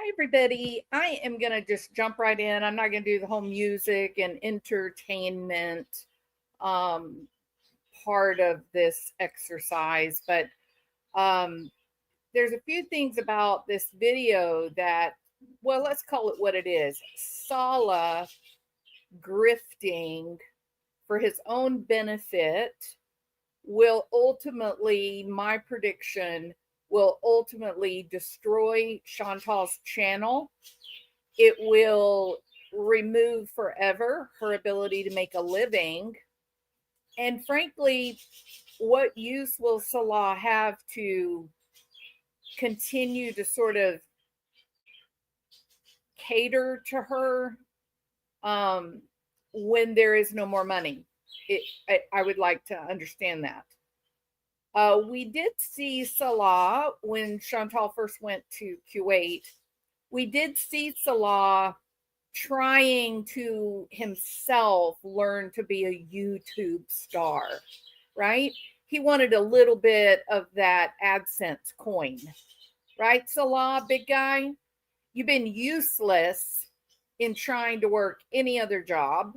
Hi, everybody. I am going to just jump right in. I'm not going to do the whole music and entertainment um, part of this exercise, but um, there's a few things about this video that, well, let's call it what it is. Sala grifting for his own benefit will ultimately, my prediction, will ultimately destroy Chantal's channel. It will remove forever her ability to make a living. And frankly, what use will Salah have to continue to sort of cater to her um, when there is no more money? I would like to understand that. We did see Salah when Chantal first went to Kuwait. We did see Salah trying to himself learn to be a YouTube star, right? He wanted a little bit of that AdSense coin, right? Salah, big guy, you've been useless in trying to work any other job.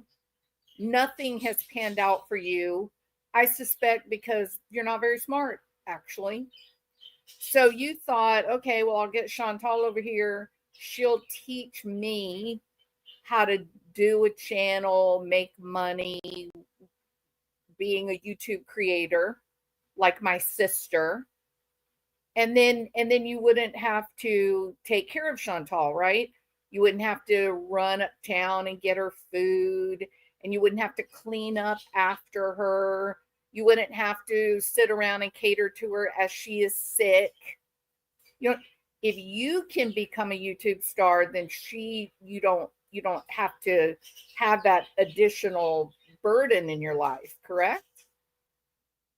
Nothing has panned out for you. I suspect because you're not very smart, actually. So you thought, okay, well, I'll get Chantal over here. She'll teach me how to do a channel, make money, being a YouTube creator like my sister. And then you wouldn't have to take care of Chantal, right? You wouldn't have to run uptown and get her food, and you wouldn't have to clean up after her. You wouldn't have to sit around and cater to her as she is sick. You know, if you can become a YouTube star, then you don't have to have that additional burden in your life, correct?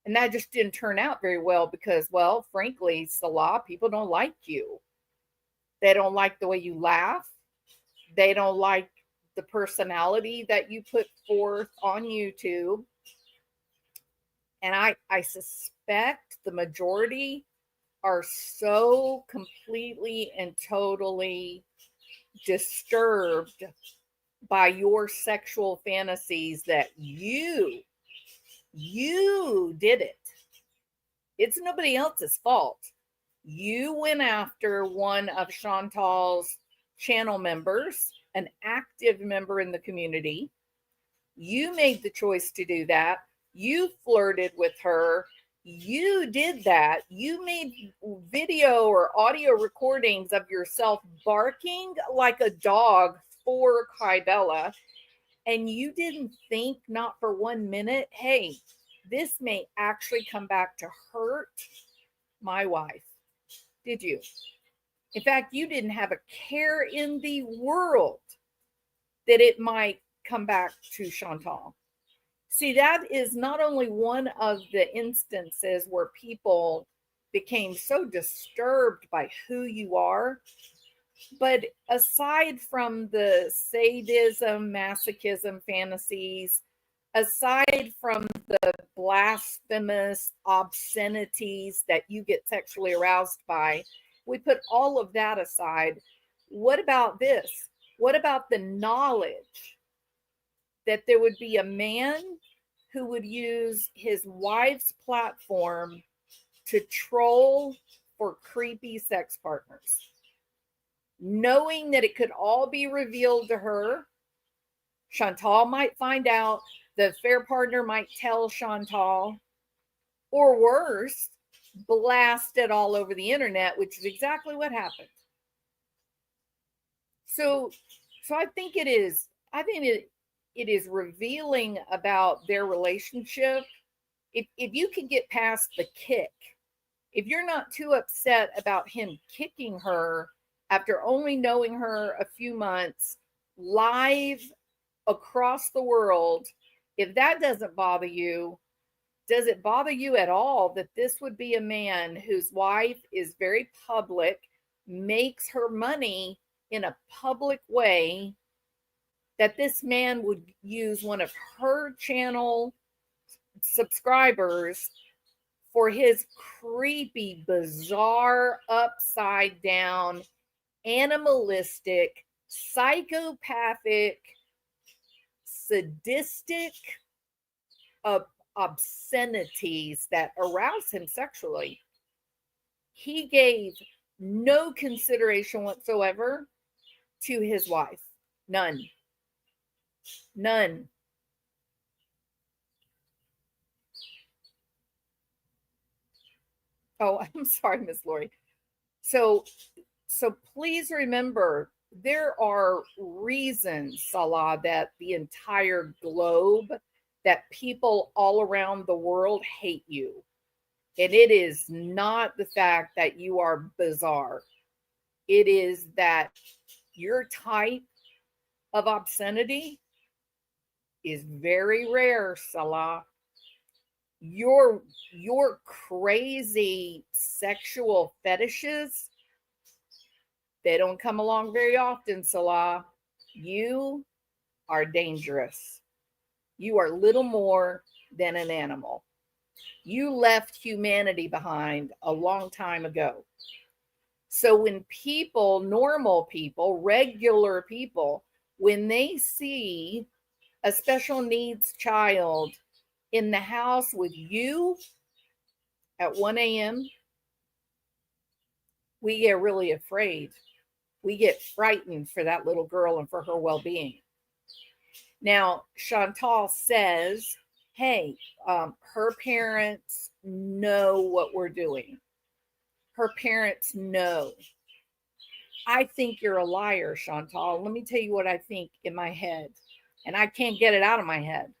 And that just didn't turn out very well because, well, frankly, Salah, people don't like you. They don't like the way you laugh. They don't like the personality that you put forth on YouTube. And I suspect the majority are so completely and totally disturbed by your sexual fantasies that you did it. It's nobody else's fault. You went after one of Chantal's channel members, an active member in the community. You made the choice to do that. You flirted with her. You did that. You made video or audio recordings of yourself barking like a dog for Kybella. And you didn't think, not for 1 minute, hey, this may actually come back to hurt my wife. Did you? In fact, you didn't have a care in the world that it might come back to Chantal. See, that is not only one of the instances where people became so disturbed by who you are, but aside from the sadism, masochism fantasies, aside from the blasphemous obscenities that you get sexually aroused by, we put all of that aside. What about this? What about the knowledge that there would be a man who would use his wife's platform to troll for creepy sex partners, knowing that it could all be revealed to her? Chantal might find out, the affair partner might tell Chantal, or worse, blast it all over the internet, which is exactly what happened. So I think it is, it is revealing about their relationship. If you can get past the kick, if you're not too upset about him kicking her after only knowing her a few months live across the world, if that doesn't bother you, does it bother you at all that this would be a man whose wife is very public, makes her money in a public way, that this man would use one of her channel subscribers for his creepy, bizarre, upside down, animalistic, psychopathic, sadistic obscenities that arouse him sexually. He gave no consideration whatsoever to his wife. None. None. Oh, I'm sorry, Miss Lori. So please remember, there are reasons, Salah, that the entire globe, that people all around the world hate you. And it is not the fact that you are bizarre. It is that your type of obscenity is very rare, Salah. Your crazy sexual fetishes, they don't come along very often, Salah. You are dangerous. You are little more than an animal. You left humanity behind a long time ago. So when people, normal people, regular people, when they see a special needs child in the house with you at 1 a.m., we get really afraid. We get frightened for that little girl and for her well-being. Now, Chantal says, hey, her parents know what we're doing. Her parents know. I think you're a liar, Chantal. Let me tell you what I think in my head, and I can't get it out of my head.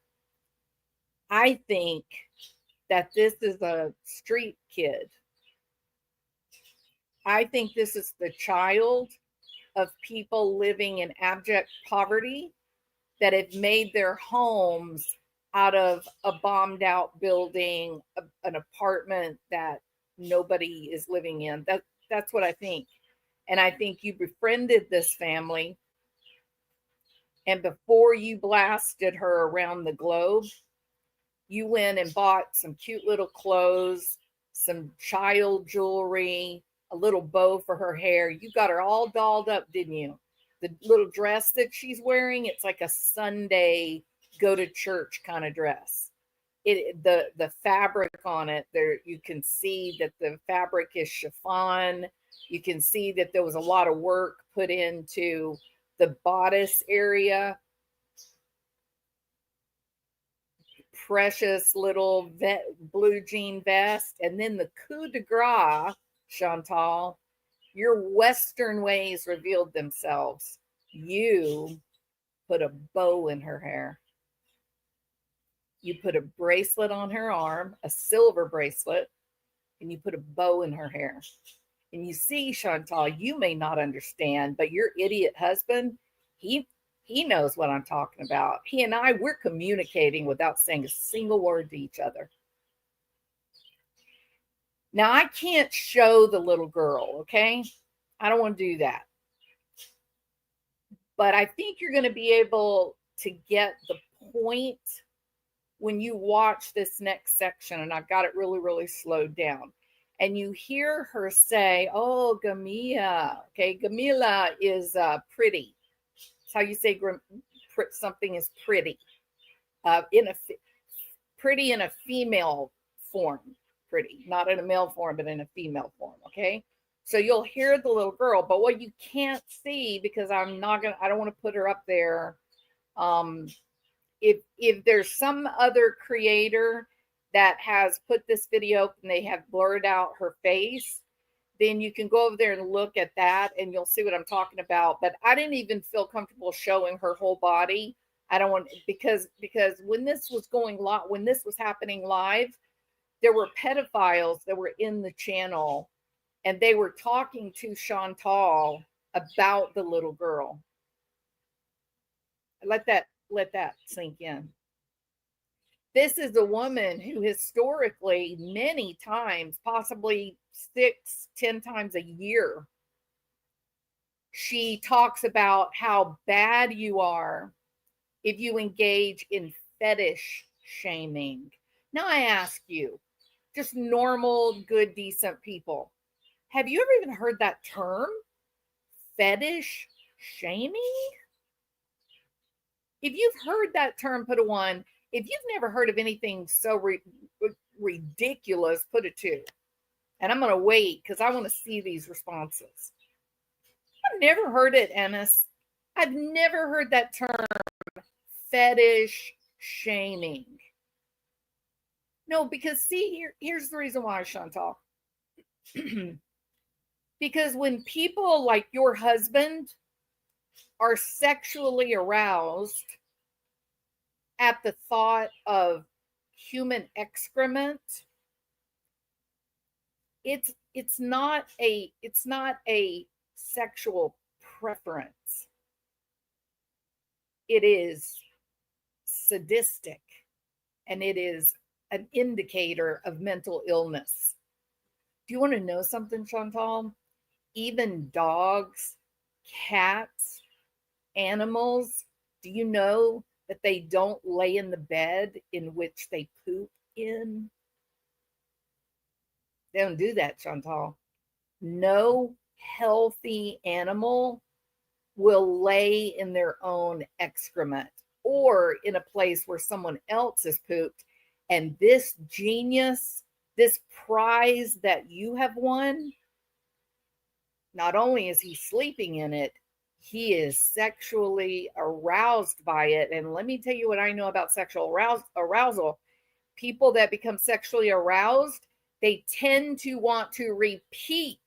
I think that this is a street kid. I think this is the child of people living in abject poverty that have made their homes out of a bombed out building, an apartment that nobody is living in. That's what I think. And I think you befriended this family, and before you blasted her around the globe, you went and bought some cute little clothes, some child jewelry, a little bow for her hair. You got her all dolled up, didn't you? The little dress that she's wearing, it's like a Sunday go to church kind of dress. The fabric on it, there you can see that the fabric is chiffon. You can see that there was a lot of work put into the bodice area. Precious little blue jean vest, and then the coup de grace, Chantal, your Western ways revealed themselves. You put a bow in her hair. You put a bracelet on her arm, a silver bracelet, and you put a bow in her hair. And you see, Chantal, you may not understand, but your idiot husband, he knows what I'm talking about. He and I, we're communicating without saying a single word to each other. Now, I can't show the little girl, okay? I don't want to do that. But I think you're going to be able to get the point when you watch this next section. And I've got it really, really slowed down. And you hear her say, oh, Gamila. Okay, Gamila is pretty. That's how you say something is pretty. Pretty in a female form. Pretty, not in a male form, but in a female form. Okay. So you'll hear the little girl, but what you can't see, because I don't want to put her up there. If there's some other creator that has put this video up and they have blurred out her face, then you can go over there and look at that and you'll see what I'm talking about. But I didn't even feel comfortable showing her whole body. I don't want, because when this was when this was happening live, there were pedophiles that were in the channel and they were talking to Chantal about the little girl. Let that sink in. This is a woman who historically, many times, possibly 6-10 times a year, she talks about how bad you are if you engage in fetish shaming. Now I ask you, just normal, good, decent people, have you ever even heard that term? fetish shaming. If you've heard that term, put a 1. If you've never heard of anything so ridiculous, put a 2. And I'm going to wait because I want to see these responses. I've never heard it, Ennis. I've never heard that term, fetish shaming. No, because see, here's the reason why, Chantal. Because when people like your husband are sexually aroused at the thought of human excrement, it's not a sexual preference. It is sadistic, and it is an indicator of mental illness. Do you want to know something, Chantal? Even dogs, cats, animals, do you know that they don't lay in the bed in which they poop in? They don't do that, Chantal. No healthy animal will lay in their own excrement or in a place where someone else has pooped. And this genius, this prize that you have won, not only is he sleeping in it, he is sexually aroused by it. And let me tell you what I know about sexual arousal. People that become sexually aroused, they tend to want to repeat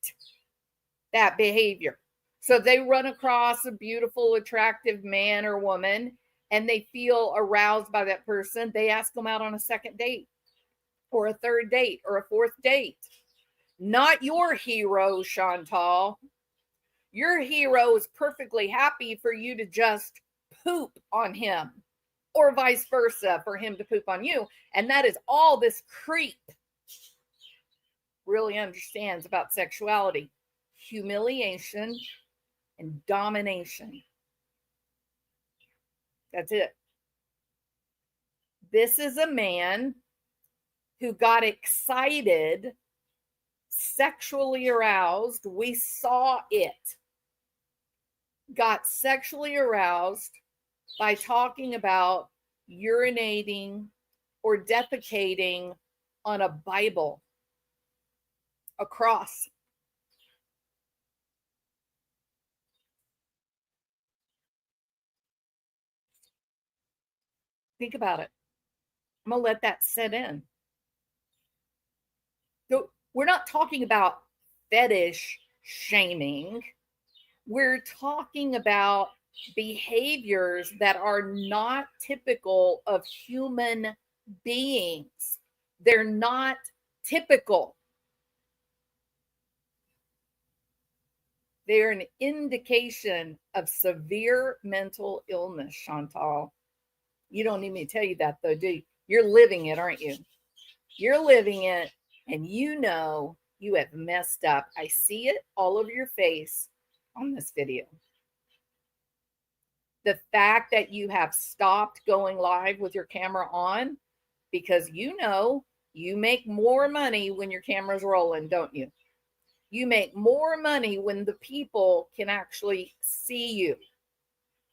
that behavior. So they run across a beautiful, attractive man or woman, and they feel aroused by that person. They ask them out on a second date or a third date or a fourth date. Not your hero, Chantal. Your hero is perfectly happy for you to just poop on him, or vice versa, for him to poop on you. And that is all this creep really understands about sexuality: humiliation and domination. That's it. This is a man who got excited, sexually aroused. We saw it. Got sexually aroused by talking about urinating or defecating on a Bible, a cross. Think about it. I'm going to let that set in. So we're not talking about fetish shaming. We're talking about behaviors that are not typical of human beings. They're not typical. They're an indication of severe mental illness, Chantal. You don't need me to tell you that, though, do you? You're living it, aren't you? You're living it, and you know you have messed up. I see it all over your face on this video. The fact that you have stopped going live with your camera on, because you know you make more money when your camera's rolling, don't you? You make more money when the people can actually see you.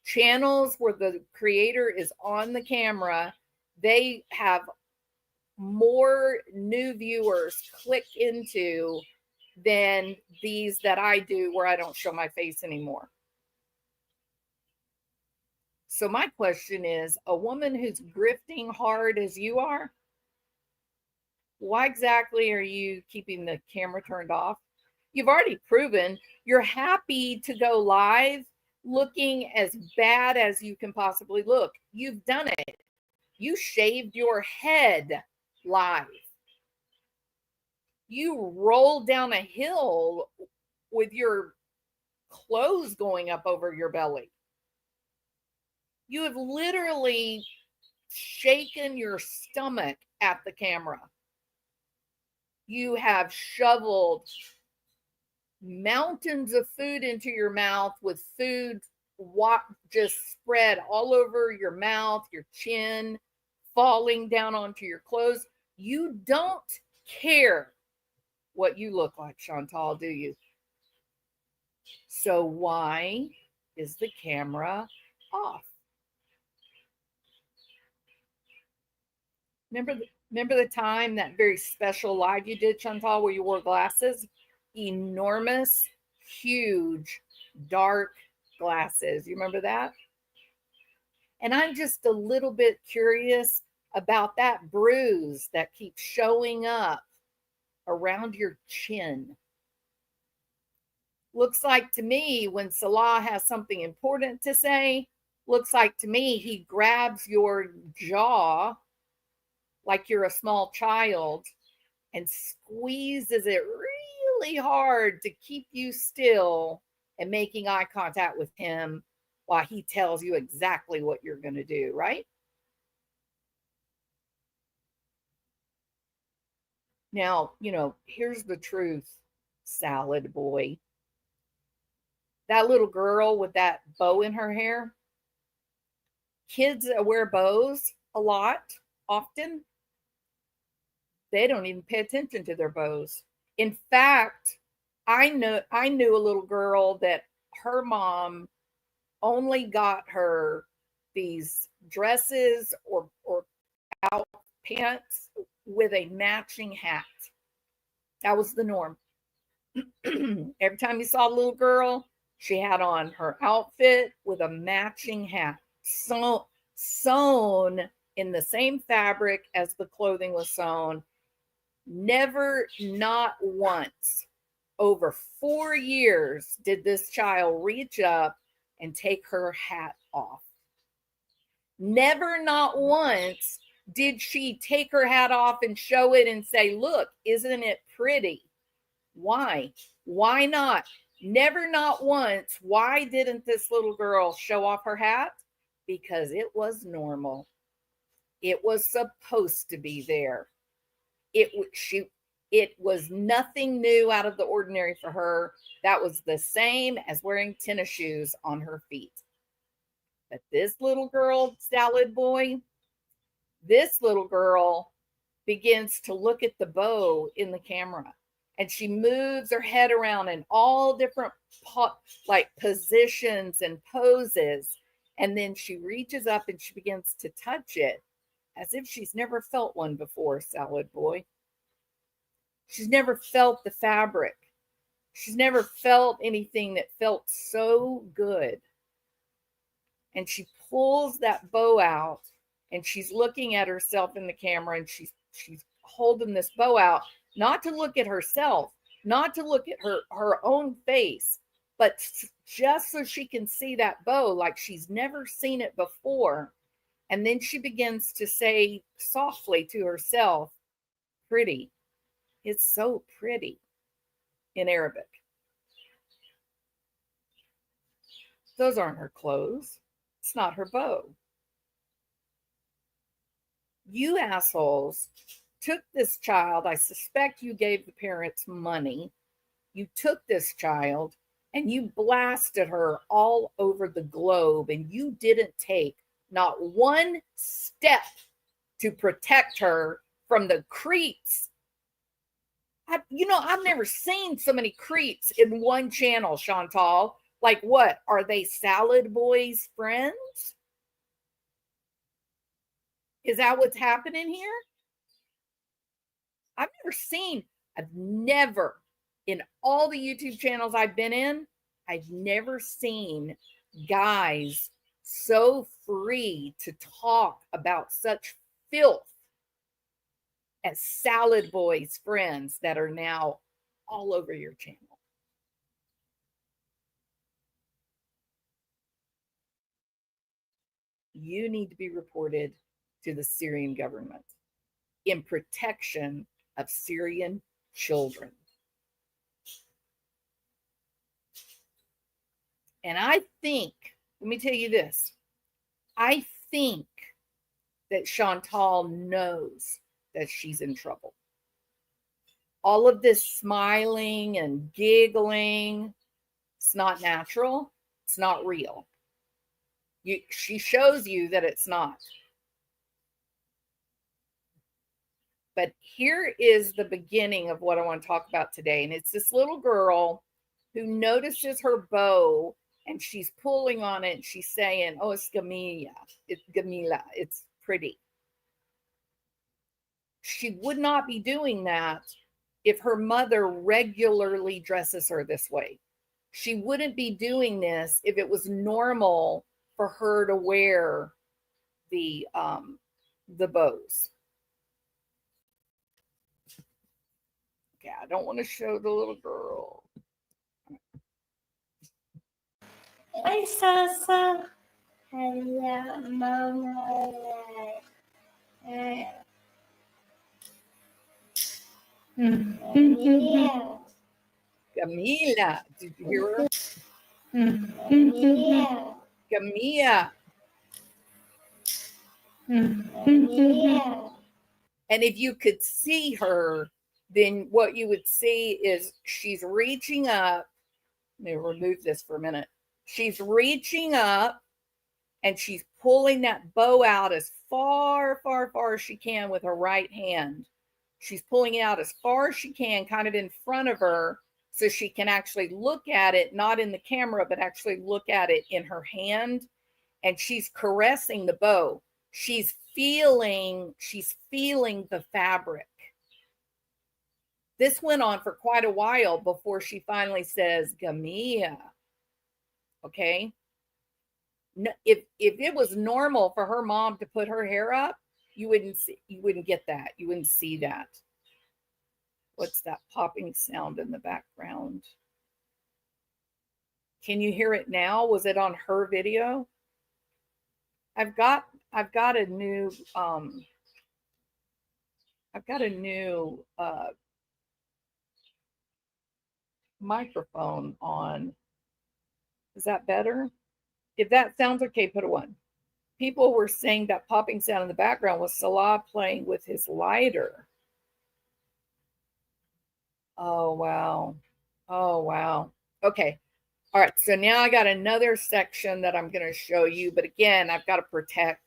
Channels where the creator is on the camera, they have more new viewers click into than these that I do where I don't show my face anymore. So my question is, a woman who's grifting hard as you are, why exactly are you keeping the camera turned off? You've already proven you're happy to go live looking as bad as you can possibly look. You've done it. You shaved your head live. You rolled down a hill with your clothes going up over your belly. You have literally shaken your stomach at the camera. You have shoveled mountains of food into your mouth with food just spread all over your mouth, your chin, falling down onto your clothes. You don't care what you look like, Chantal, do you? So why is the camera off? Remember the time, that very special live you did, Chantal, where you wore glasses? Enormous, huge, dark glasses. You remember that? And I'm just a little bit curious about that bruise that keeps showing up around your chin. Looks like to me, when Salah has something important to say, looks like to me he grabs your jaw like you're a small child and squeezes it really hard to keep you still and making eye contact with him while he tells you exactly what you're going to do, right? Now, here's the truth, salad boy. That little girl with that bow in her hair, kids that wear bows a lot, often, they don't even pay attention to their bows. In fact, I knew a little girl that her mom only got her these dresses or out pants with a matching hat. That was the norm. Every time you saw a little girl, she had on her outfit with a matching hat, sewn in the same fabric as the clothing was sewn. Never, not once, over 4 years, did this child reach up and take her hat off. Never, not once, did she take her hat off and show it and say, "Look, isn't it pretty?" Why? Why not? Never, not once. Why didn't this little girl show off her hat? Because it was normal. It was supposed to be there. It was nothing new out of the ordinary for her. That was the same as wearing tennis shoes on her feet. But this little girl, salad boy, this little girl begins to look at the bow in the camera, and she moves her head around in all different like positions and poses, and then she reaches up and she begins to touch it as if she's never felt one before, salad boy. She's never felt the fabric. She's never felt anything that felt so good. And she pulls that bow out and she's looking at herself in the camera, and she's holding this bow out, not to look at herself, not to look at her own face, but just so she can see that bow like she's never seen it before. And then she begins to say softly to herself, "Pretty. It's so pretty," in Arabic. Those aren't her clothes. It's not her bow. You assholes took this child. I suspect you gave the parents money. You took this child and you blasted her all over the globe, and you didn't take not one step to protect her from the creeps. I've never seen so many creeps in one channel, Chantal. Like, what? Are they Salad Boy's friends? Is that what's happening here? I've never, in all the YouTube channels I've been in, I've never seen guys so free to talk about such filth as Salad Boy's friends that are now all over your channel. You need to be reported to the Syrian government in protection of Syrian children. And I think, let me tell you this, I think that Chantal knows that she's in trouble. All of this smiling and giggling, it's not natural. It's not real. She shows you that it's not. But here is the beginning of what I want to talk about today. And it's this little girl who notices her bow and she's pulling on it. And she's saying, "Oh, it's Gamila. It's Gamila. It's pretty." She would not be doing that if her mother regularly dresses her this way. She wouldn't be doing this if it was normal for her to wear the bows. Okay, I don't want to show the little girl. I saw Mama. Gamila. Did you hear her? Gamia. And if you could see her, then what you would see is she's reaching up. Let me remove this for a minute. She's reaching up and she's pulling that bow out as far as she can with her right hand. She's pulling it out as far as she can, kind of in front of her, so she can actually look at it, not in the camera, but actually look at it in her hand. And she's caressing the bow. She's feeling the fabric. This went on for quite a while before she finally says, Gamia. Okay. If it was normal for her mom to put her hair up, you wouldn't get that. You wouldn't see that. What's that popping sound in the background? Can you hear it now? Was it on her video? I've got a new microphone on. Is that better? If that sounds okay, put a 1. People were saying that popping sound in the background was Salah playing with his lighter. Oh, wow. Oh, wow. Okay. All right. So now I got another section that I'm going to show you. But again, I've got to protect,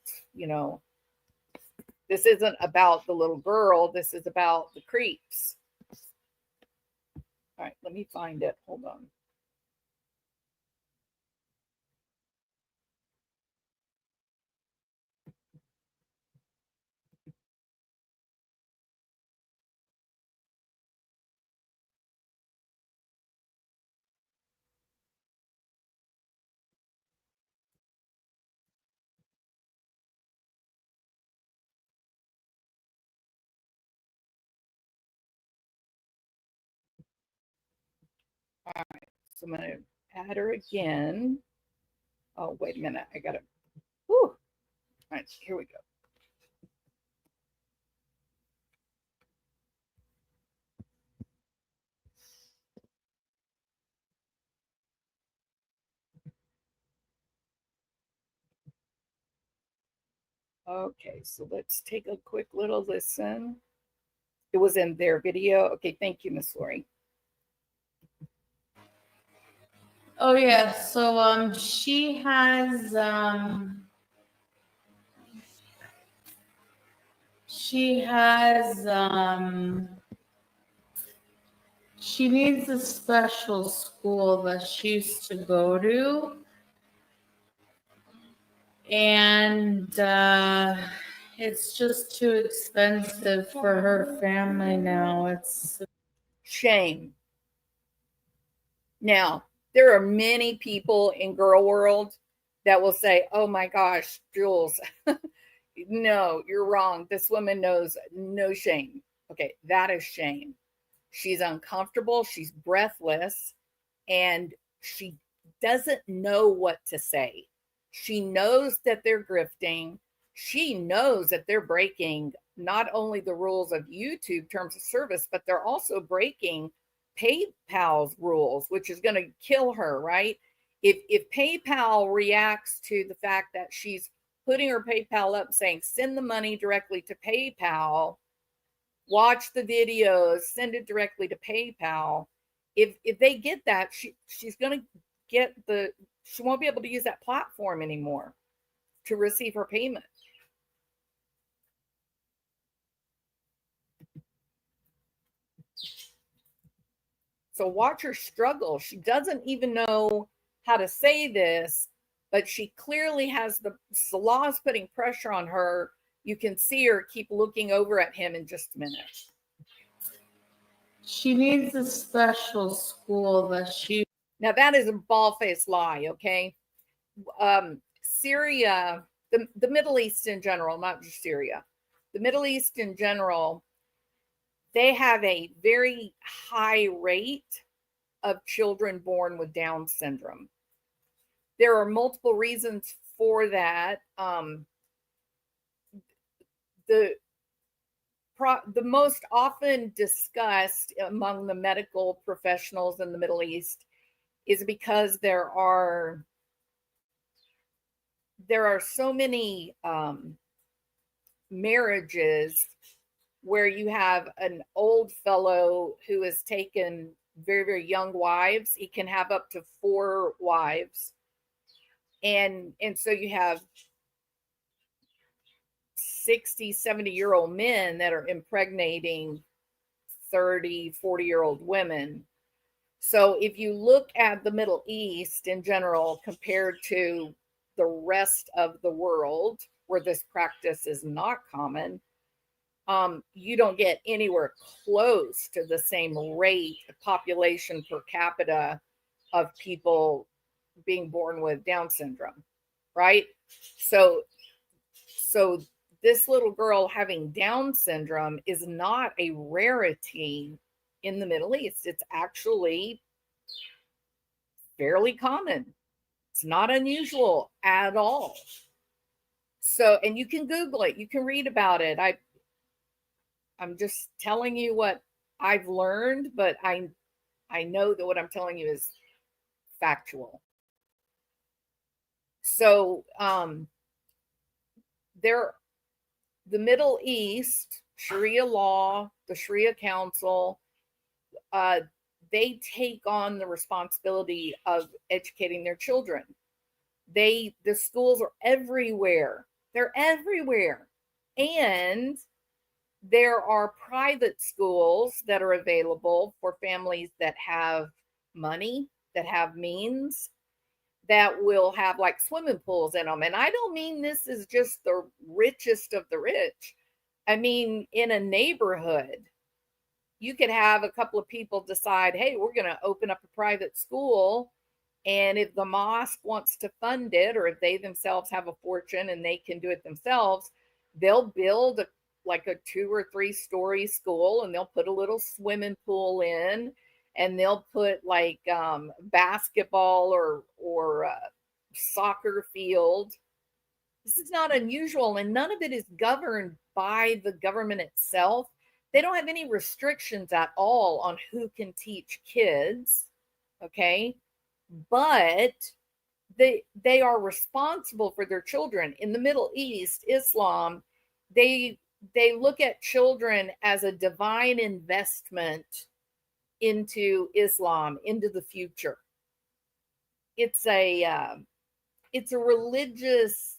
this isn't about the little girl. This is about the creeps. All right. Let me find it. Hold on. All right. So I'm going to add her again. Oh, wait a minute. I got to. All right. Here we go. Okay, so let's take a quick little listen. It was in their video. Okay, thank you, Miss Lori. Oh yeah, so she has she needs a special school that she used to go to, and it's just too expensive for her family now. It's shame. Now, there are many people in girl world that will say, "Oh my gosh, Jules, no, you're wrong. This woman knows no shame." Okay, that is shame. She's uncomfortable, she's breathless, and she doesn't know what to say. She knows that they're grifting. She knows that they're breaking not only the rules of YouTube terms of service, but they're also breaking PayPal's rules, which is going to kill her, right? If PayPal reacts to the fact that she's putting her PayPal up saying, send the money directly to PayPal, watch the videos, send it directly to PayPal. If they get that, she's going to get she won't be able to use that platform anymore to receive her payment. So watch her struggle. She doesn't even know how to say this, but she clearly has the Salah's putting pressure on her. You can see her keep looking over at him in just a minute. She needs a special school that she. Now that is a bald-faced lie, okay? Syria, the Middle East in general, not just Syria, the Middle East in general, they have a very high rate of children born with Down syndrome. There are multiple reasons for that. The most often discussed among the medical professionals in the Middle East is because there are so many marriages where you have an old fellow who has taken very, very young wives. He can have up to 4 wives. And so you have 60, 70-year-old men that are impregnating 30, 40-year-old women. So if you look at the Middle East in general compared to the rest of the world where this practice is not common, you don't get anywhere close to the same rate of population per capita of people being born with Down syndrome, right? So this little girl having Down syndrome is not a rarity in the Middle East. It's actually fairly common. It's not unusual at all. So, and you can Google it, you can read about it. I'm just telling you what I've learned, but I know that what I'm telling you is factual. So, the Middle East, Sharia law, the Sharia Council, they take on the responsibility of educating their children. The schools are everywhere. They're everywhere. And there are private schools that are available for families that have money, that have means, that will have like swimming pools in them. And I don't mean this is just the richest of the rich. I mean, in a neighborhood, you could have a couple of people decide, hey, we're going to open up a private school. And if the mosque wants to fund it, or if they themselves have a fortune and they can do it themselves, they'll build like a 2 or 3 story school, and they'll put a little swimming pool in, and they'll put like basketball or soccer field. This is not unusual, and none of it is governed by the government itself. They don't have any restrictions at all on who can teach kids, okay? But they are responsible for their children. In the Middle East, Islam, they look at children as a divine investment into Islam, into the future. It's a religious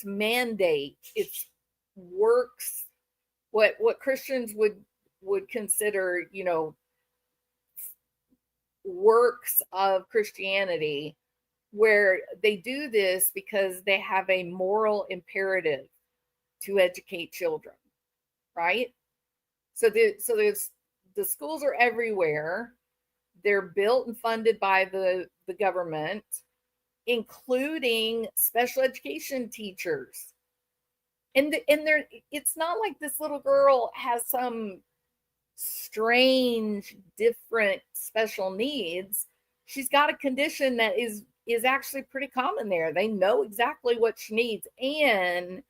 mandate. It's works what Christians would consider, works of Christianity, where they do this because they have a moral imperative to educate children, right? So the schools are everywhere. They're built and funded by the government, including special education teachers. And it's not like this little girl has some strange, different special needs. She's got a condition that is actually pretty common there. They know exactly what she needs. And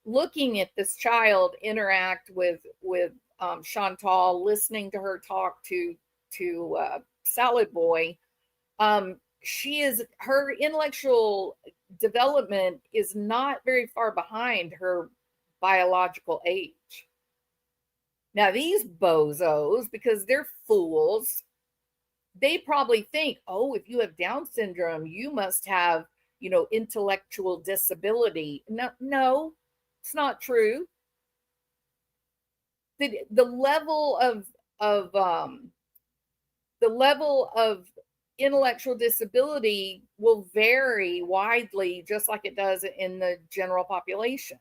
looking at this child interact with Chantal, listening to her talk to Salad Boy, her intellectual development is not very far behind her biological age. Now, these bozos, because they're fools, they probably think, oh, if you have Down syndrome, you must have, intellectual disability. No, it's not true. The level of intellectual disability will vary widely, just like it does in the general population.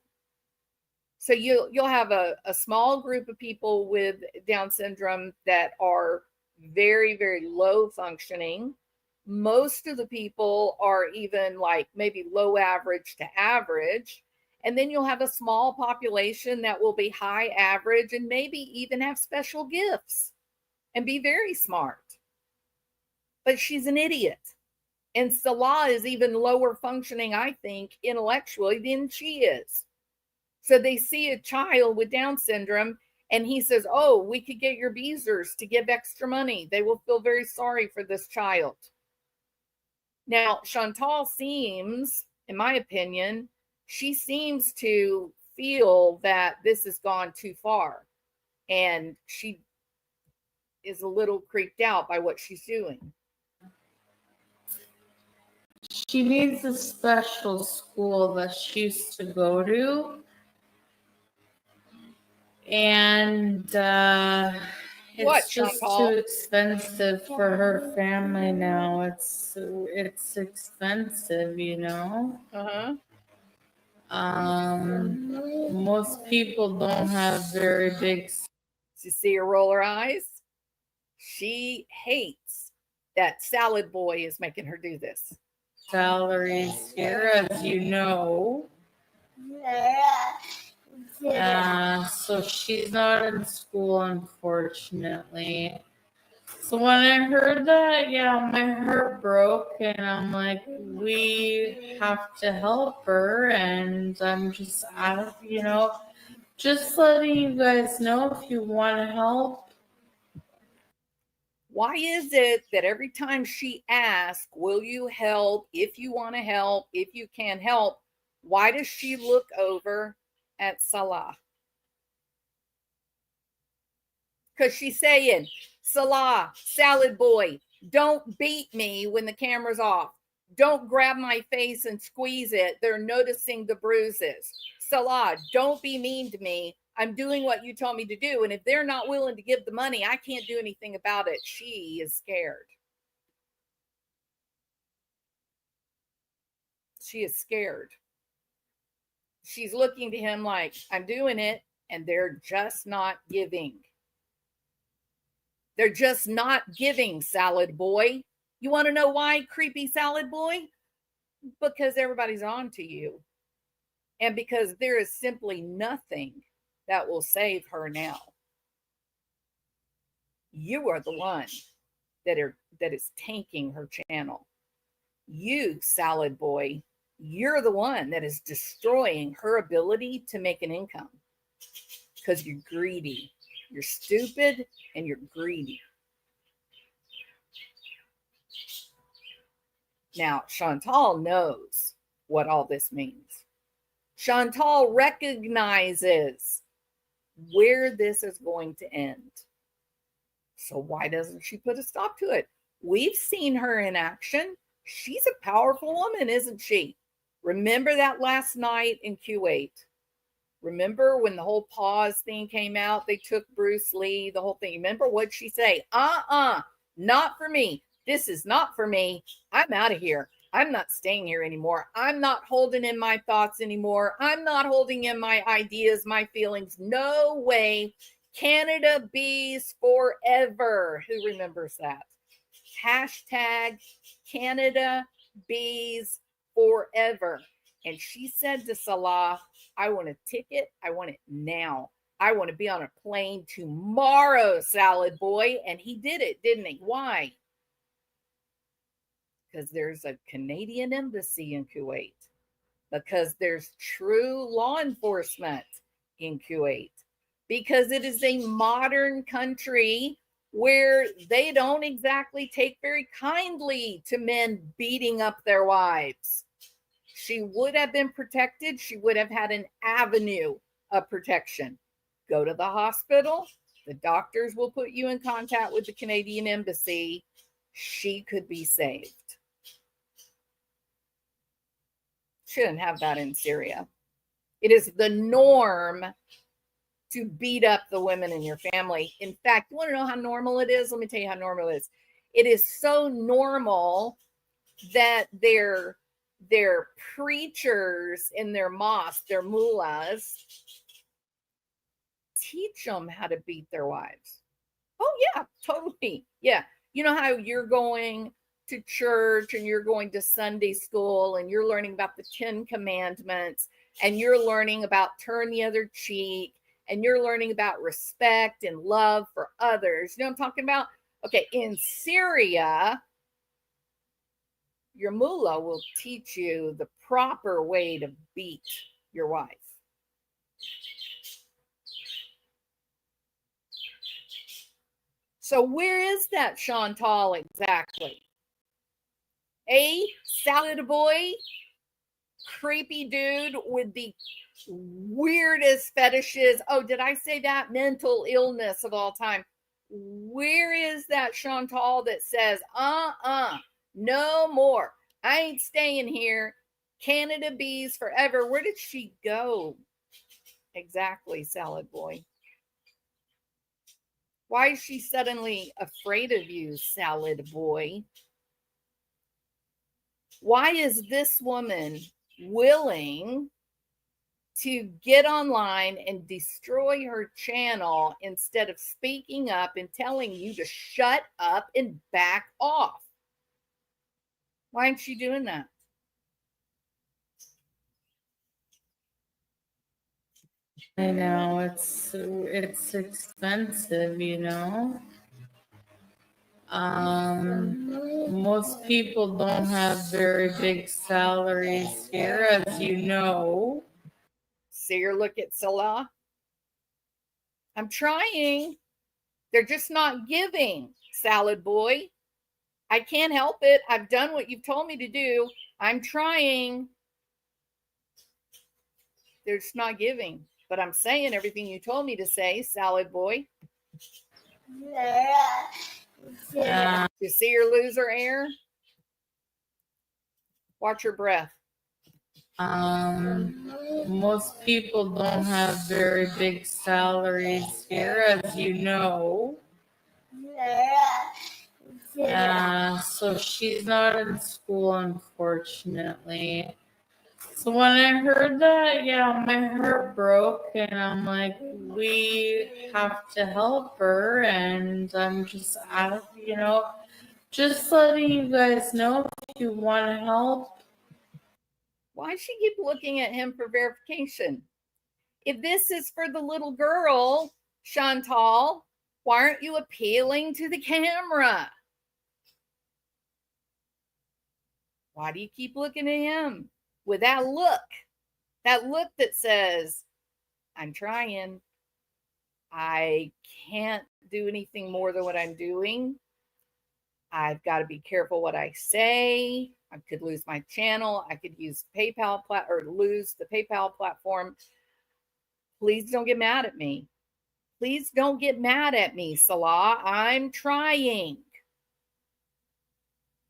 So you'll have a small group of people with Down syndrome that are very, very low functioning. Most of the people are even like maybe low average to average. And then you'll have a small population that will be high average and maybe even have special gifts and be very smart. But she's an idiot. And Salah is even lower functioning, I think, intellectually than she is. So they see a child with Down syndrome and he says, oh, we could get your Beezers to give extra money. They will feel very sorry for this child. Now, Chantal seems, in my opinion, she seems to feel that this has gone too far. And she is a little creeped out by what she's doing. She needs a special school that she used to go to. And it's just Chantal? too expensive for her family now. It's expensive, you know. Uh-huh. Most people don't have very big. You see her roll her eyes? She hates that Salad Boy is making her do this. Salaries here, as you know. So she's not in school, unfortunately. So when I heard that, yeah, my heart broke, and I'm like, we have to help her, and I'm just out, just letting you guys know if you want to help. Why is it that every time she asks, will you help, if you want to help, if you can help, why does she look over at Salah? Because she's saying, Salah, Salad Boy, don't beat me when the camera's off. Don't grab my face and squeeze it. They're noticing the bruises. Salah, don't be mean to me. I'm doing what you told me to do. And if they're not willing to give the money, I can't do anything about it. She is scared. She is scared. She's looking to him like, I'm doing it. And they're just not giving. They're just not giving, Salad Boy. You want to know why, creepy Salad Boy? Because everybody's on to you. And because there is simply nothing that will save her now. You are the one that is tanking her channel. You, Salad Boy, you're the one that is destroying her ability to make an income. Because you're greedy. You're stupid and you're greedy. Now, Chantal knows what all this means. Chantal recognizes where this is going to end. So why doesn't she put a stop to it? We've seen her in action. She's a powerful woman, isn't she? Remember that last night in Kuwait? Remember when the whole pause thing came out? They took Bruce Lee, the whole thing. Remember what she say? Not for me. This is not for me. I'm out of here. I'm not staying here anymore. I'm not holding in my thoughts anymore. I'm not holding in my ideas, my feelings. No way. Canada bees forever. Who remembers that? Hashtag Canada bees forever. And she said to Salah, I want a ticket. I want it now. I want to be on a plane tomorrow, Salad Boy. And he did it, didn't he? Why? Because there's a Canadian embassy in Kuwait. Because there's true law enforcement in Kuwait. Because it is a modern country where they don't exactly take very kindly to men beating up their wives. She would have been protected. She would have had an avenue of protection. Go to the hospital. The doctors will put you in contact with the Canadian embassy. She could be saved. Shouldn't have that in Syria. It is the norm to beat up the women in your family. In fact, you want to know how normal it is? Let me tell you how normal it is. It is so normal that their preachers in their mosque, their mullahs, teach them how to beat their wives. Oh yeah, totally. Yeah. You know how you're going to church and you're going to Sunday school and you're learning about the 10 commandments and you're learning about turn the other cheek and you're learning about respect and love for others. You know what I'm talking about? Okay, in Syria, your mullah will teach you the proper way to beat your wife. So where is that Chantal exactly? A salad boy, creepy dude with the weirdest fetishes. Oh, did I say that? Mental illness of all time. Where is that Chantal that says, no more. I ain't staying here. Canada bees forever. Where did she go? Exactly, salad boy. Why is she suddenly afraid of you, salad boy? Why is this woman willing to get online and destroy her channel instead of speaking up and telling you to shut up and back off? Why isn't she doing that? I know it's expensive, you know. Most people don't have very big salaries here, as you know. See her look at Salah. I'm trying. They're just not giving, salad boy. I can't help it. I've done what you've told me to do. I'm trying. They're just not giving. But I'm saying everything you told me to say, salad boy. You see her lose her air? Watch her breath. Most people don't have very big salaries here, as you know. So she's not in school, unfortunately. So when I heard that, yeah, my heart broke, and I'm like, we have to help her, and I'm just out, you know, just letting you guys know if you want to help. Why does she keep looking at him for verification? If this is for the little girl, Chantal, why aren't you appealing to the camera? Why do you keep looking at him with that look? That look that says, I'm trying. I can't do anything more than what I'm doing. I've got to be careful what I say. I could lose my channel. I could use PayPal or lose the PayPal platform. Please don't get mad at me. Please don't get mad at me, Salah. I'm trying.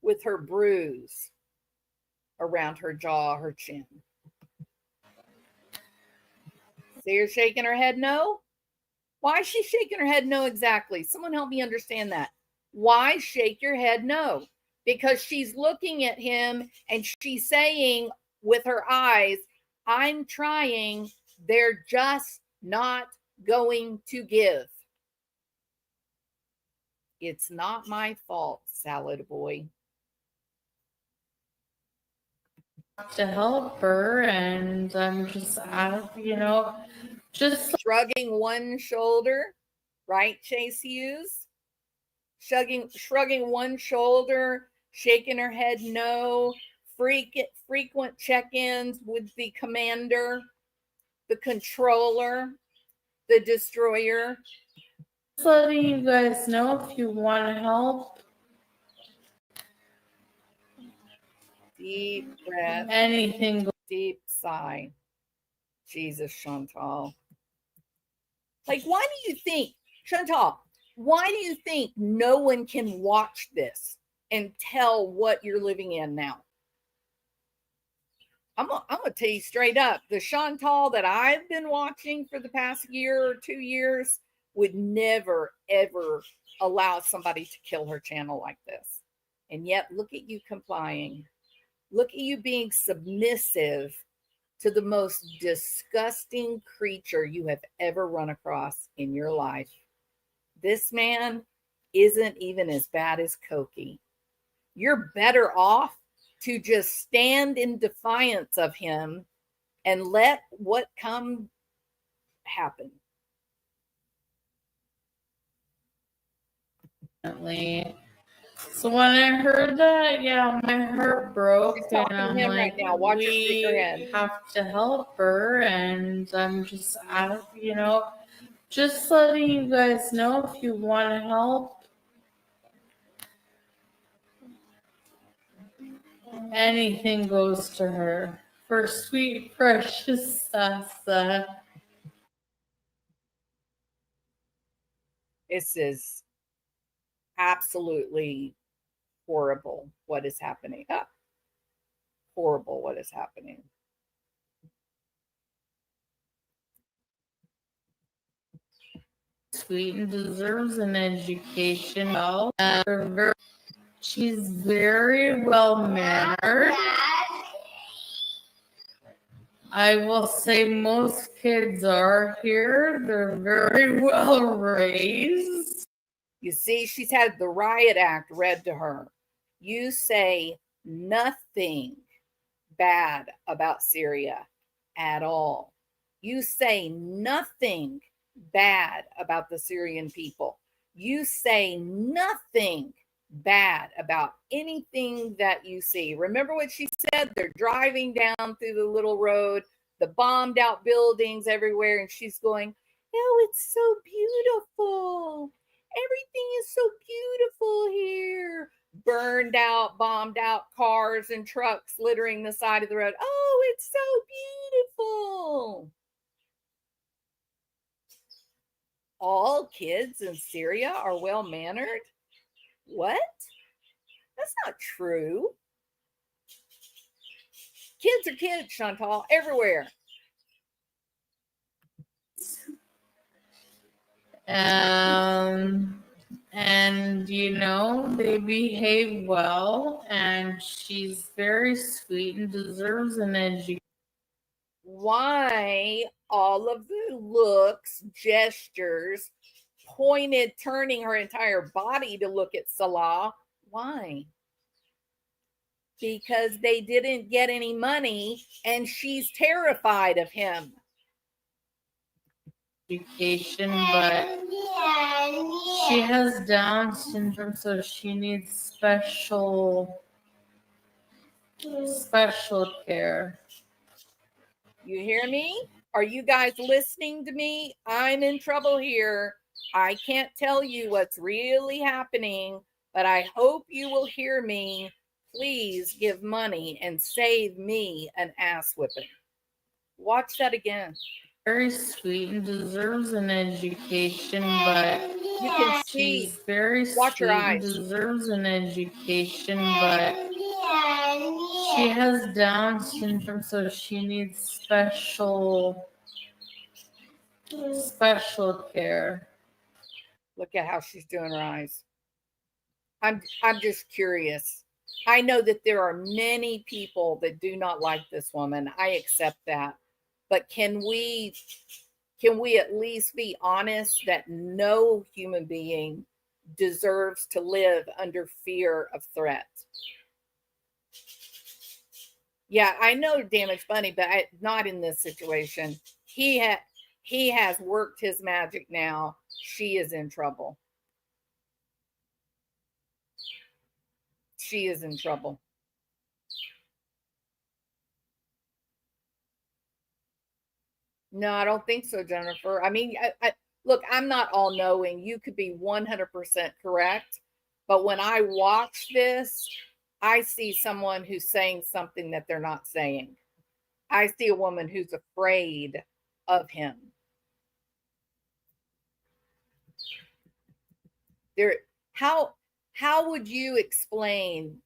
With her bruise around her jaw, her chin. See her shaking her head no? Why is she shaking her head no exactly? Someone help me understand that. Why shake your head no? Because she's looking at him and she's saying with her eyes, I'm trying. They're just not going to give. It's not my fault, salad boy. To help her, and I'm just out, you know, just shrugging one shoulder, right, Chase Hughes? Shrugging one shoulder, shaking her head no, frequent check-ins with the commander, the controller, the destroyer. just letting you guys know if you want to help. Deep breath. Anything. Deep sigh. Jesus, Chantal. Like, why do you think, Chantal, why do you think no one can watch this and tell what you're living in now? I'm gonna tell you straight up, the Chantal that I've been watching for the past year or 2 years would never ever allow somebody to kill her channel like this. And yet, look at you complying. Look at you being submissive to the most disgusting creature you have ever run across in your life. This man isn't even as bad as Koki. You're better off to just stand in defiance of him and let what come happen. So when I heard that, yeah, my heart broke, She's and talking to I'm him like, right now. Watch her shake her we head. have to help her, and I'm just, just letting you guys know if you want to help. Anything goes to her for sweet, precious Sasa. This is absolutely horrible what is happening. Horrible what is happening. Sweet and deserves an education. Well, she's very well mannered. I will say most kids are here. They're very well raised. You see, she's had the riot act read to her. You say nothing bad about Syria at all. You say nothing bad about the Syrian people. You say nothing bad about anything that you see. Remember what she said? They're driving down through the little road, the bombed out buildings everywhere, and she's going, oh, it's so beautiful. Everything is so beautiful here. Burned out, bombed out cars and trucks littering the side of the road. Oh, it's so beautiful. All kids in Syria are well mannered? What? That's not true. Kids are kids, Chantal, everywhere. And they behave well, and she's very sweet and deserves an education. Why all of the looks, gestures, pointed, turning her entire body to look at Salah? Why? Because they didn't get any money and she's terrified of him. Education, but she has Down syndrome, so she needs special care. You hear me? Are you guys listening to me? I'm in trouble here. I can't tell you what's really happening, but I hope you will hear me. Please give money and save me an ass whipping. Watch that again. Very sweet and deserves an education, but You can see. she's very Watch sweet her and eyes. deserves an education, but she has Down syndrome, so she needs special care. Look at how she's doing her eyes. I'm just curious. I know that there are many people that do not like this woman. I accept that. But can we at least be honest that no human being deserves to live under fear of threat? Yeah, I know Damaged Bunny, but not in this situation. He has worked his magic now. She is in trouble. She is in trouble. No, I don't think so, Jennifer. I mean, look, I'm not all knowing. You could be 100% correct. But when I watch this, I see someone who's saying something that they're not saying. I see a woman who's afraid of him. There, how would you explain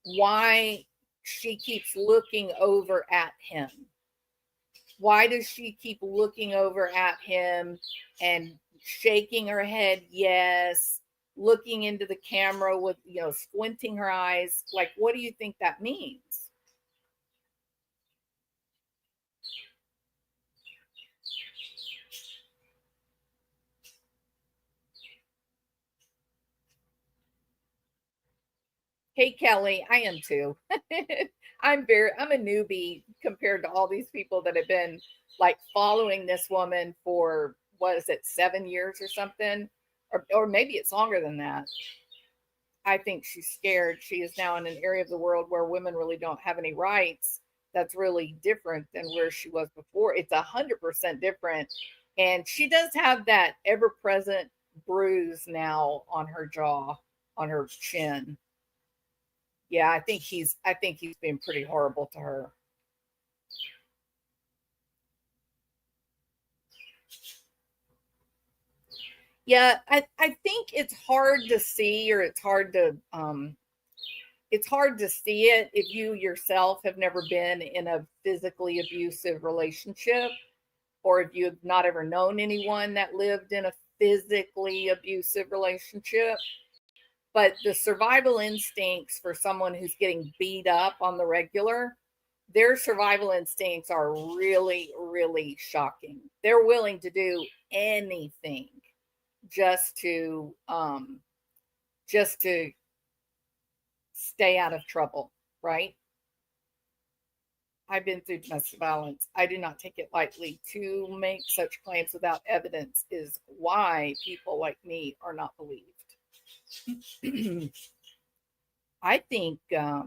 why she keeps looking over at him? Why does she keep looking over at him and shaking her head yes, looking into the camera with, squinting her eyes? Like, what do you think that means? Hey Kelly, I am too. I'm a newbie compared to all these people that have been like following this woman for, what is it, 7 years or something? Or maybe it's longer than that. I think she's scared. She is now in an area of the world where women really don't have any rights. That's really different than where she was before. It's 100% different. And she does have that ever present bruise now on her jaw, on her chin. Yeah, I think he's been pretty horrible to her. Yeah, I think it's hard to see, or it's hard to see it if you yourself have never been in a physically abusive relationship, or if you've not ever known anyone that lived in a physically abusive relationship. But the survival instincts for someone who's getting beat up on the regular, their survival instincts are really, really shocking. They're willing to do anything just to just to stay out of trouble, right? I've been through domestic violence. I do not take it lightly. To make such claims without evidence is why people like me are not believed. I think I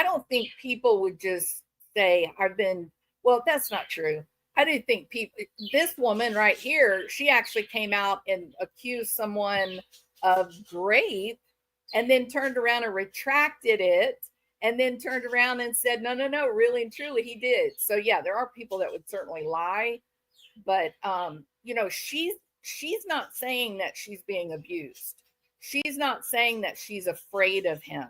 don't think people would just say I've been, well, that's not true. I didn't think people, this woman right here, she actually came out and accused someone of rape, and then turned around and retracted it, and then turned around and said no, no, no, really and truly he did. So yeah, there are people that would certainly lie, but she's not saying that she's being abused. She's not saying that she's afraid of him.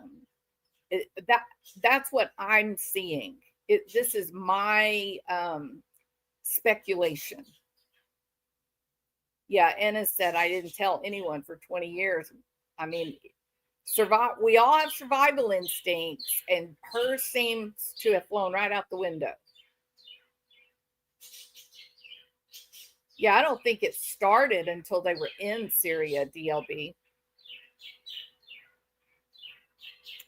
That's what I'm seeing. This is my speculation. Yeah, Anna said I didn't tell anyone for 20 years. I mean, we all have survival instincts, and hers seems to have flown right out the window. Yeah, I don't think it started until they were in Syria, DLB.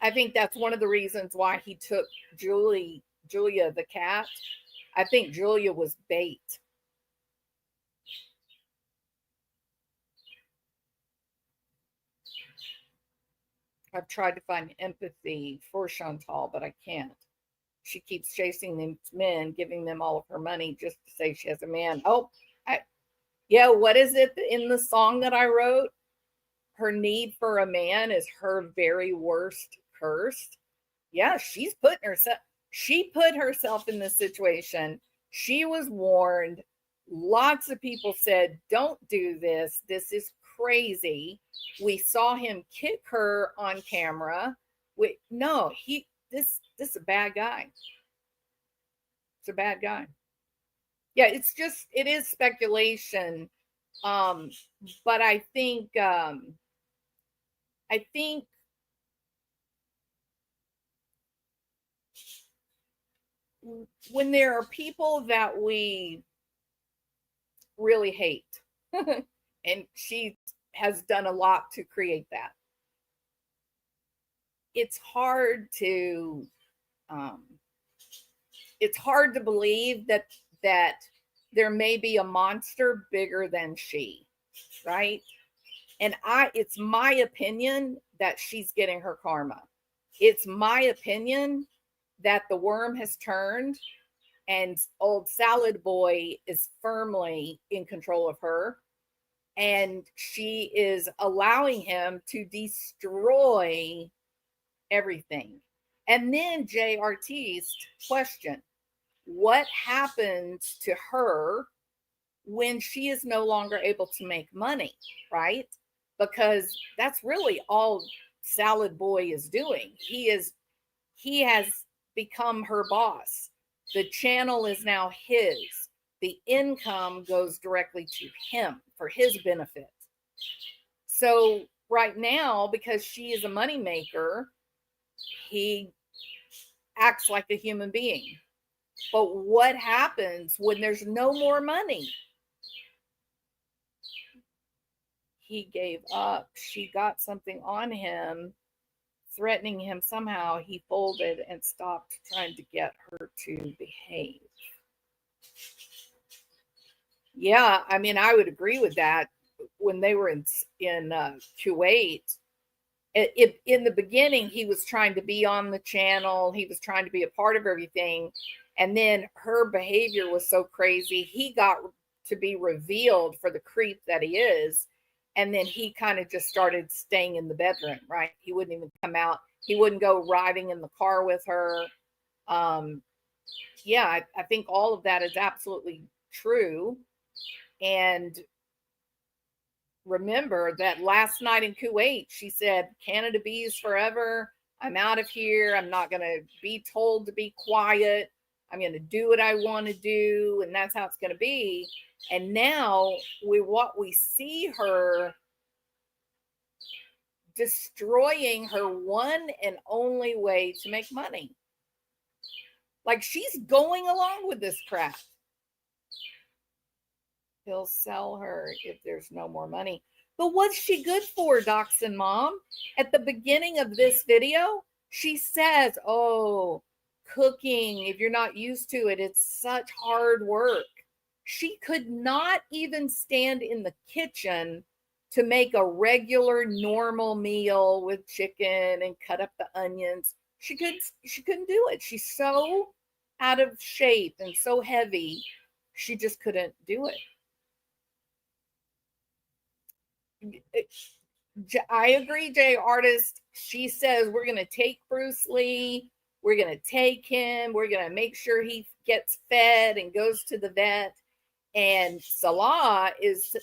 I think that's one of the reasons why he took Julia the cat. I think Julia was bait. I've tried to find empathy for Chantal, but I can't. She keeps chasing these men, giving them all of her money just to say she has a man. Yeah, what is it in the song that I wrote? Her need for a man is her very worst curse. Yeah, she put herself in this situation. She was warned. Lots of people said, don't do this. This is crazy. We saw him kick her on camera. No, this is a bad guy. It's a bad guy. Yeah, it is speculation. But I think when there are people that we really hate, and she has done a lot to create that, it's hard to believe that there may be a monster bigger than she, right? And it's my opinion that she's getting her karma. It's my opinion that the worm has turned, and old salad boy is firmly in control of her, and she is allowing him to destroy everything. And then Jay Artiste question, what happens to her when she is no longer able to make money, right? Because that's really all salad boy is doing. He has become her boss. The channel is now his. The income goes directly to him for his benefit. So right now, because she is a moneymaker, he acts like a human being. But what happens when there's no more money? He gave up. She got something on him, threatening him somehow. He folded and stopped trying to get her to behave. Yeah, I mean, I would agree with that. When they were in Kuwait, in the beginning, he was trying to be on the channel. He was trying to be a part of everything. And then her behavior was so crazy. He got to be revealed for the creep that he is. And then he kind of just started staying in the bedroom, right? He wouldn't even come out. He wouldn't go riding in the car with her. Yeah, I think all of that is absolutely true. And remember that last night in Kuwait, she said, Canada bees forever. I'm out of here. I'm not going to be told to be quiet. I'm going to do what I want to do. And that's how it's going to be. And now we see her destroying her one and only way to make money. Like, she's going along with this crap. He'll sell her if there's no more money. But what's she good for, Dachshund Mom? At the beginning of this video, she says, oh, cooking, if you're not used to it, it's such hard work. She could not even stand in the kitchen to make a regular, normal meal with chicken and cut up the onions. She couldn't do it. She's so out of shape and so heavy, she just couldn't do it. I agree, Jay Artist. She says we're going to take Bruce Lee. We're going to take him. We're going to make sure he gets fed and goes to the vet. And Salah is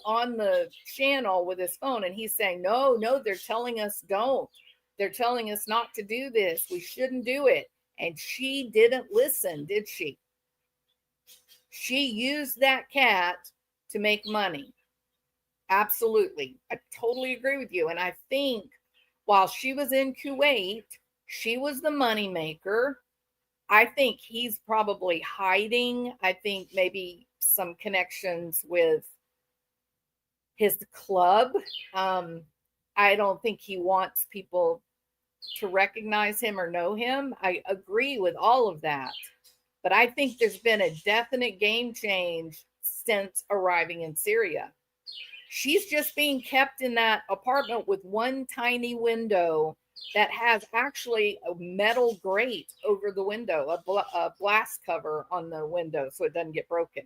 on the channel with his phone, and he's saying, no, they're telling us don't. They're telling us not to do this. We shouldn't do it. And she didn't listen, did she? She used that cat to make money. Absolutely. I totally agree with you. And I think while she was in Kuwait, she was the money maker. I think he's probably hiding. I think maybe some connections with his club. I don't think he wants people to recognize him or know him. I agree with all of that. But I think there's been a definite game change since arriving in Syria. She's just being kept in that apartment with one tiny window that has actually a metal grate over the window, a glass cover on the window so it doesn't get broken.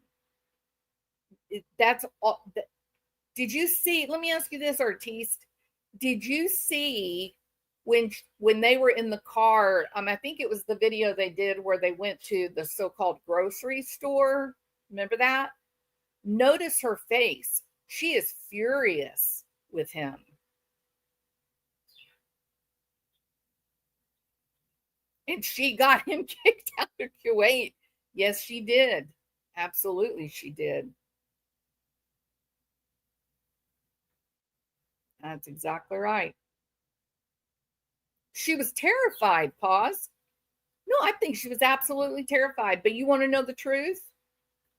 That's all. Did you see? Let me ask you this, Artiste. Did you see when they were in the car? I think it was the video they did where they went to the so-called grocery store. Remember that? Notice her face. She is furious with him. And she got him kicked out of Kuwait. Yes, she did. Absolutely, she did. That's exactly right. She was terrified, pause. No, I think she was absolutely terrified. But you want to know the truth?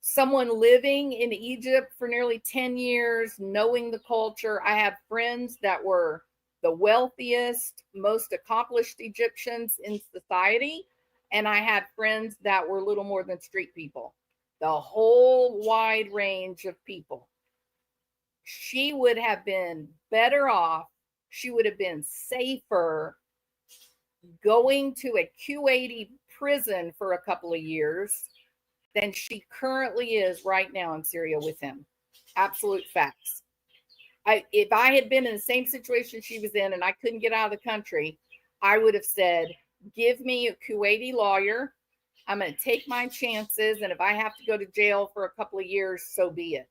Someone living in Egypt for nearly 10 years, knowing the culture. I have friends that were the wealthiest, most accomplished Egyptians in society. And I had friends that were little more than street people. The whole wide range of people. She would have been better off. She would have been safer going to a Kuwaiti prison for a couple of years than she currently is right now in Syria with him. Absolute facts. If I had been in the same situation she was in and I couldn't get out of the country, I would have said, give me a Kuwaiti lawyer. I'm going to take my chances. And if I have to go to jail for a couple of years, so be it.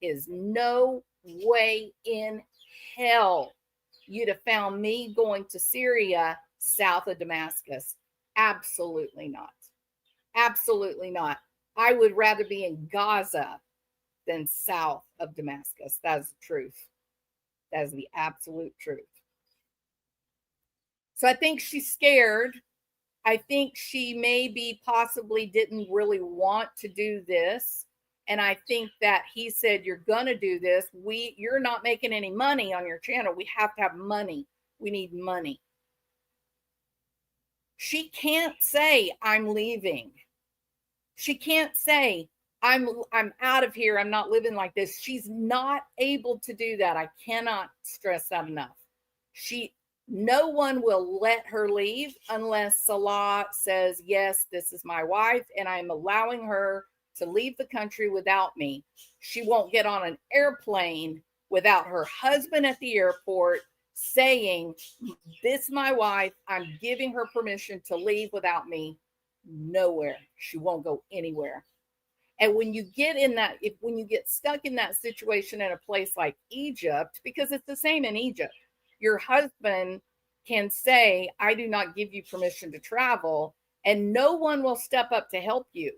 Is no way in hell you'd have found me going to Syria south of Damascus. Absolutely not. Absolutely not. I would rather be in Gaza than south of Damascus. That's the truth. That is the absolute truth. So I think she's scared. I think she maybe possibly didn't really want to do this. And I think that he said, you're going to do this. You're not making any money on your channel. We have to have money. We need money. She can't say, I'm leaving. She can't say, I'm out of here. I'm not living like this. She's not able to do that. I cannot stress that enough. No one will let her leave unless Salah says, yes, this is my wife, and I'm allowing her to leave the country without me. She won't get on an airplane without her husband at the airport saying, this is my wife. I'm giving her permission to leave without me. Nowhere. She won't go anywhere. And when you get when you get stuck in that situation in a place like Egypt, because it's the same in Egypt, your husband can say, I do not give you permission to travel, and no one will step up to help you.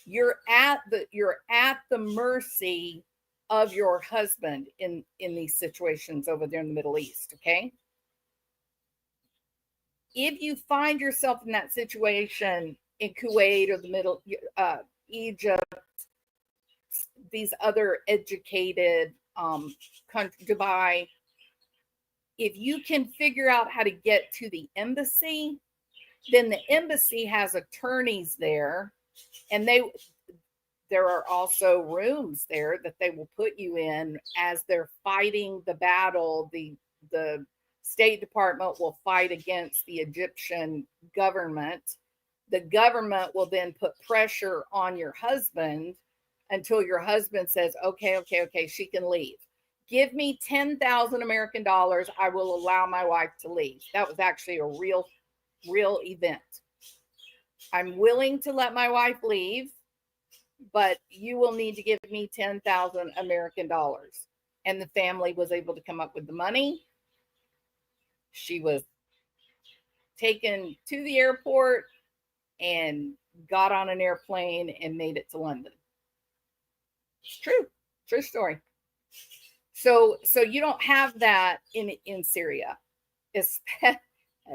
You're at the mercy of your husband in these situations over there in the Middle East, okay? If you find yourself in that situation in Kuwait or the Egypt, these other educated countries, Dubai, if you can figure out how to get to the embassy, then the embassy has attorneys there, and there are also rooms there that they will put you in as they're fighting the battle. The State Department will fight against the Egyptian government. The government will then put pressure on your husband until your husband says, okay, she can leave. Give me 10,000 American dollars. I will allow my wife to leave. That was actually a real event. I'm willing to let my wife leave, but you will need to give me 10,000 American dollars. And the family was able to come up with the money. She was taken to the airport and got on an airplane and made it to London. It's true story. So you don't have that in Syria,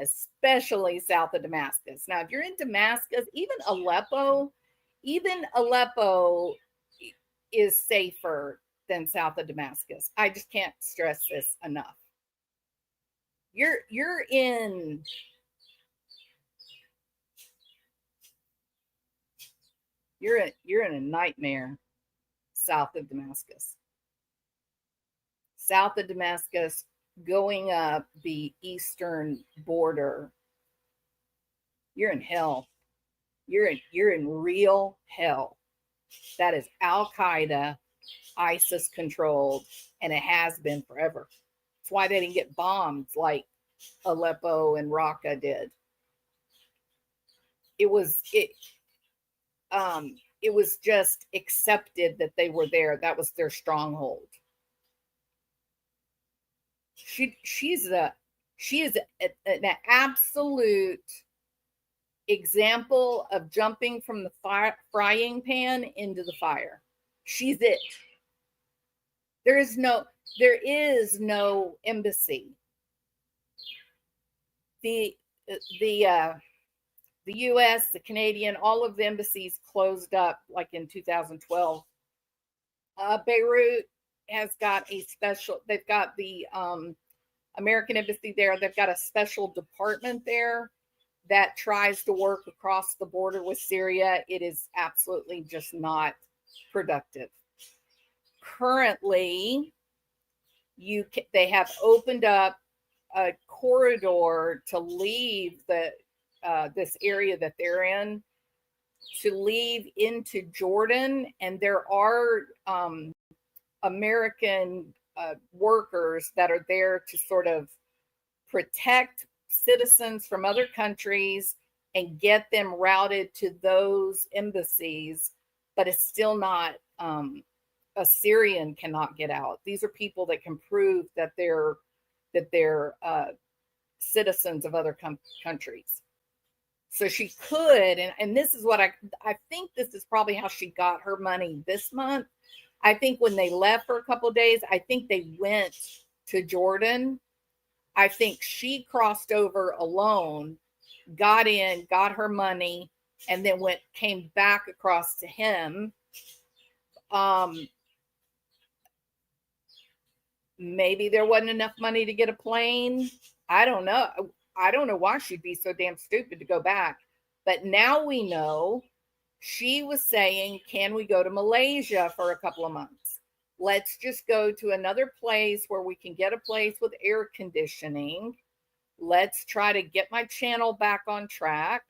especially south of Damascus. Now, if you're in Damascus, even Aleppo is safer than south of Damascus. I just can't stress this enough. You're in a nightmare south of Damascus. South of Damascus, going up the eastern border, you're in hell. You're in real hell. That is Al Qaeda, ISIS controlled, and it has been forever. That's why they didn't get bombed like Aleppo and Raqqa did. It was just accepted that they were there. That was their stronghold. She is an absolute example of jumping from the frying pan into the fire. She's it. There is no embassy. The U.S., the Canadian, all of the embassies closed up like in 2012. Beirut has got they've got the American embassy there. They've got a special department there that tries to work across the border with Syria. It is absolutely just not productive. Currently, they have opened up a corridor to leave this area that they're in, to leave into Jordan, and there are American workers that are there to sort of protect citizens from other countries and get them routed to those embassies, but it's still not a Syrian cannot get out. These are people that can prove that they're that they're citizens of other countries. So she could, and this is what I think this is probably how she got her money this month. I think when they left for a couple of days, I think they went to Jordan. I think she crossed over alone, got in, got her money, and then came back across to him. Maybe there wasn't enough money to get a plane. I don't know. I don't know why she'd be so damn stupid to go back. But now we know she was saying, can we go to Malaysia for a couple of months? Let's just go to another place where we can get a place with air conditioning. Let's try to get my channel back on track.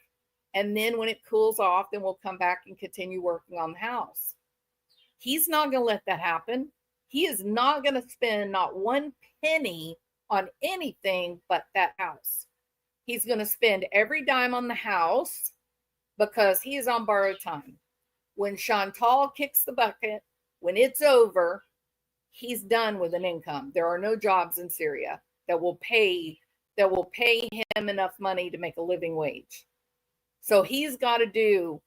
And then when it cools off, then we'll come back and continue working on the house. He's not going to let that happen. He is not going to spend not one penny on anything but that house. He's going to spend every dime on the house because he is on borrowed time. When Chantal kicks the bucket, when it's over, he's done with an income. There are no jobs in Syria that will pay him enough money to make a living wage. So he's got to do,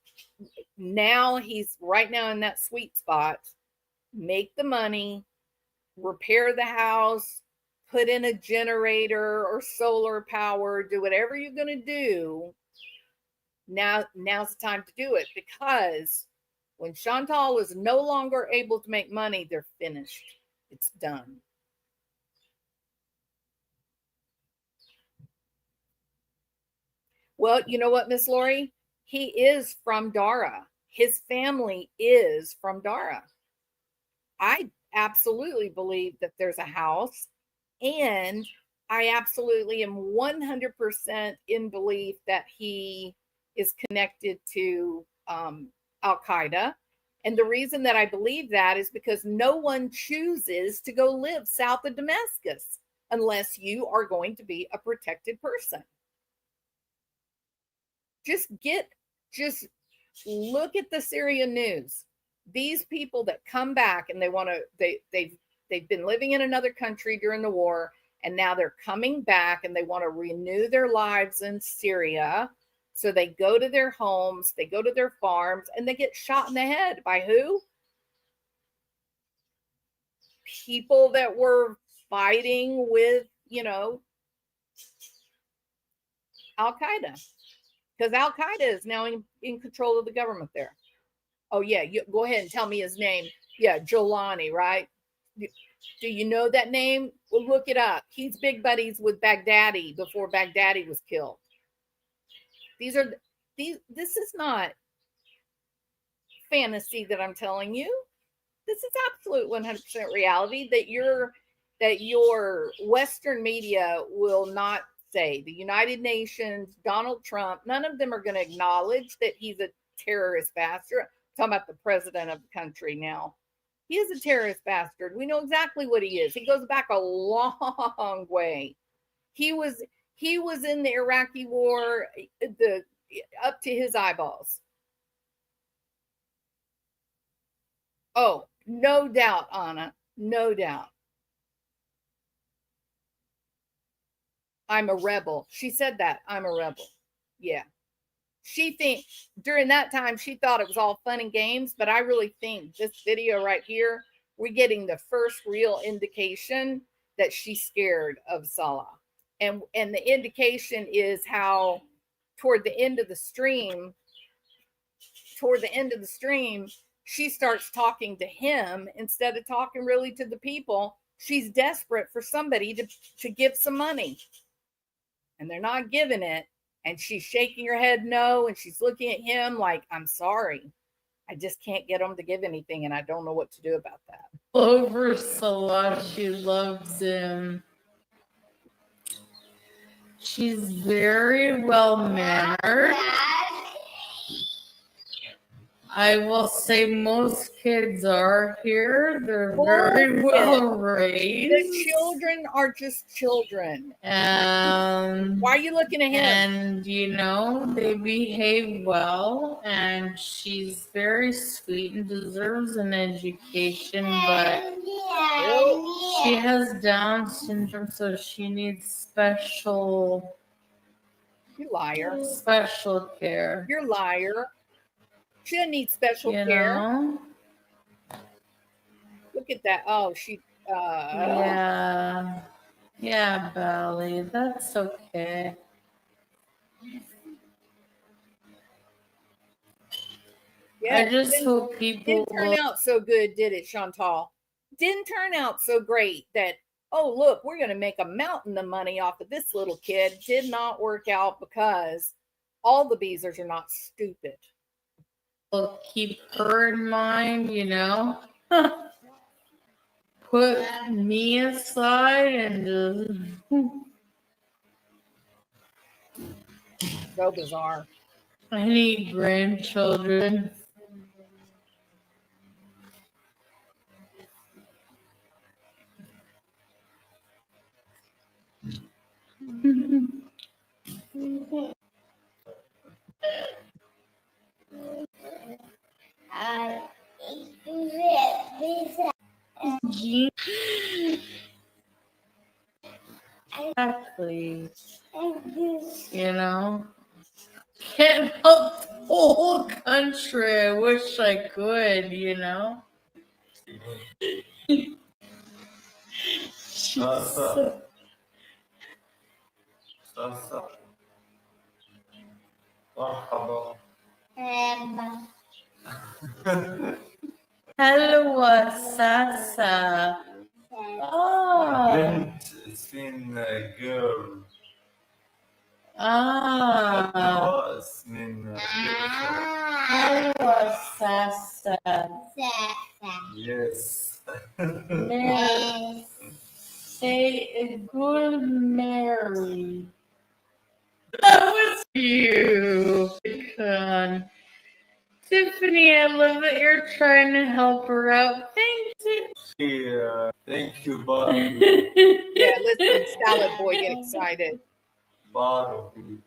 now he's right now in that sweet spot, make the money, repair the house, put in a generator or solar power, do whatever you're going to do. Now's the time to do it, because when Chantal is no longer able to make money, they're finished. It's done. Well, you know what, Miss Lori? He is from Dara. His family is from Dara. I absolutely believe that there's a house, and I absolutely am 100% in belief that he is connected to Al-Qaeda. And the reason that I believe that is because no one chooses to go live south of Damascus unless you are going to be a protected person. Just look at the Syrian news. These people that come back and they've been living in another country during the war, and now they're coming back and they want to renew their lives in Syria. So they go to their homes, they go to their farms, and they get shot in the head by who? People that were fighting with, Al-Qaeda. Because Al-Qaeda is now in control of the government there. Oh, yeah, you go ahead and tell me his name. Yeah, Jolani, right? Do you know that name? Well, look it up. He's big buddies with Baghdadi before Baghdadi was killed. This is not fantasy that I'm telling you. This is absolute 100% reality that your Western media will not say. The United Nations, Donald Trump, none of them are going to acknowledge that he's a terrorist bastard. I'm talking about the president of the country now. He is a terrorist bastard. We know exactly what he is. He goes back a long way. He was in the Iraqi war, up to his eyeballs. Oh, no doubt, Anna. No doubt. I'm a rebel. She said that. I'm a rebel. Yeah. During that time, she thought it was all fun and games, but I really think this video right here, we're getting the first real indication that she's scared of Salah. And the indication is how toward the end of the stream, she starts talking to him instead of talking really to the people. She's desperate for somebody to give some money. And they're not giving it. And she's shaking her head no. And she's looking at him like, I'm sorry. I just can't get them to give anything. And I don't know what to do about that. Over Salah, she loves him. She's very well mannered. I will say most kids are here. They're very well raised. The children are just children. Why are you looking at him? And, they behave well. And she's very sweet and deserves an education. But She has Down syndrome, so she needs special You liar. care. You're liar. She doesn't need special You care. know? Look at that. Oh, she. Yeah. Yeah, Belly. That's okay. Yeah, I just hope people didn't turn out so good, did it, Chantal? Didn't turn out so great that, oh, look, we're going to make a mountain of money off of this little kid. Did not work out because all the Beezers are not stupid. will keep her in mind, you know? Put me aside and just. So bizarre. I need grandchildren. Exactly. You know? Can't help the whole country. I wish I could, you know? مرحبا. Hello, Sasa. Oh. بنت اسمين girl. اسمين Hello, Sasa. yes. Say good Mary. That was you. Tiffany, I love that you're trying to help her out. Thank you. Thank you, Barbie. Yeah, listen, Salad Boy get excited. Barbie.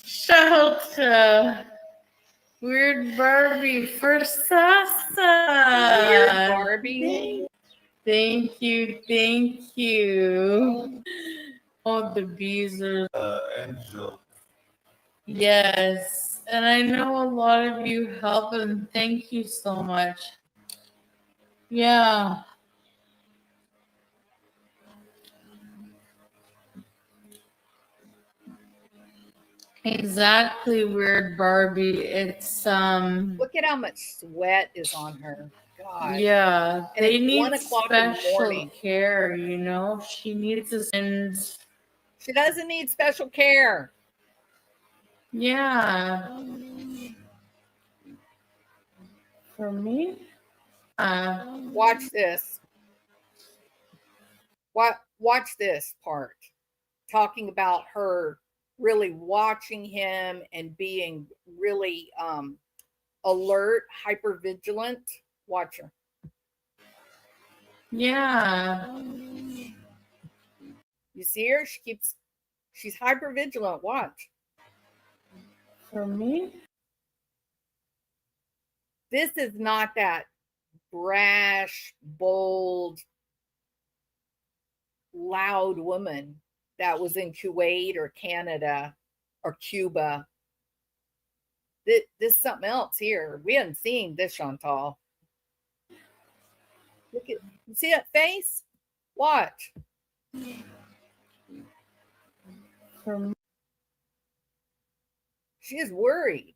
Shout out Weird Barbie for Sasa. Weird Barbie. Thank you. Oh, the bees are. Angel. Yes, and I know a lot of you help, and thank you so much. Yeah. Exactly, Weird Barbie. It's Look at how much sweat is on her. God. Yeah, And they it's need 1 o'clock in the special morning. care, you know? She needs to send. She doesn't need special care. Yeah. For me? Watch this. Watch this part. Talking about her really watching him and being really alert, hyper vigilant. Watch her. Yeah. You see her? She's hyper vigilant. Watch. For me? This is not that brash, bold, loud woman that was in Kuwait or Canada or Cuba. This is something else here. We haven't seen this, Chantal. Look at, you see that face? Watch. For me? She is worried.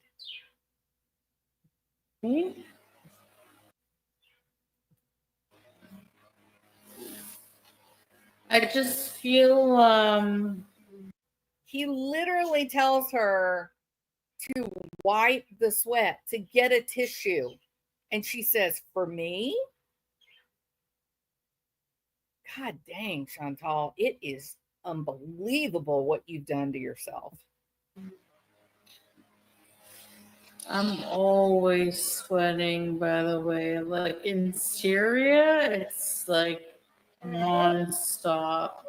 I just feel He literally tells her to wipe the sweat, to get a tissue. And she says, for me? God dang, Chantal, it is unbelievable what you've done to yourself. I'm always sweating, by the way. Like in Syria, it's like non-stop.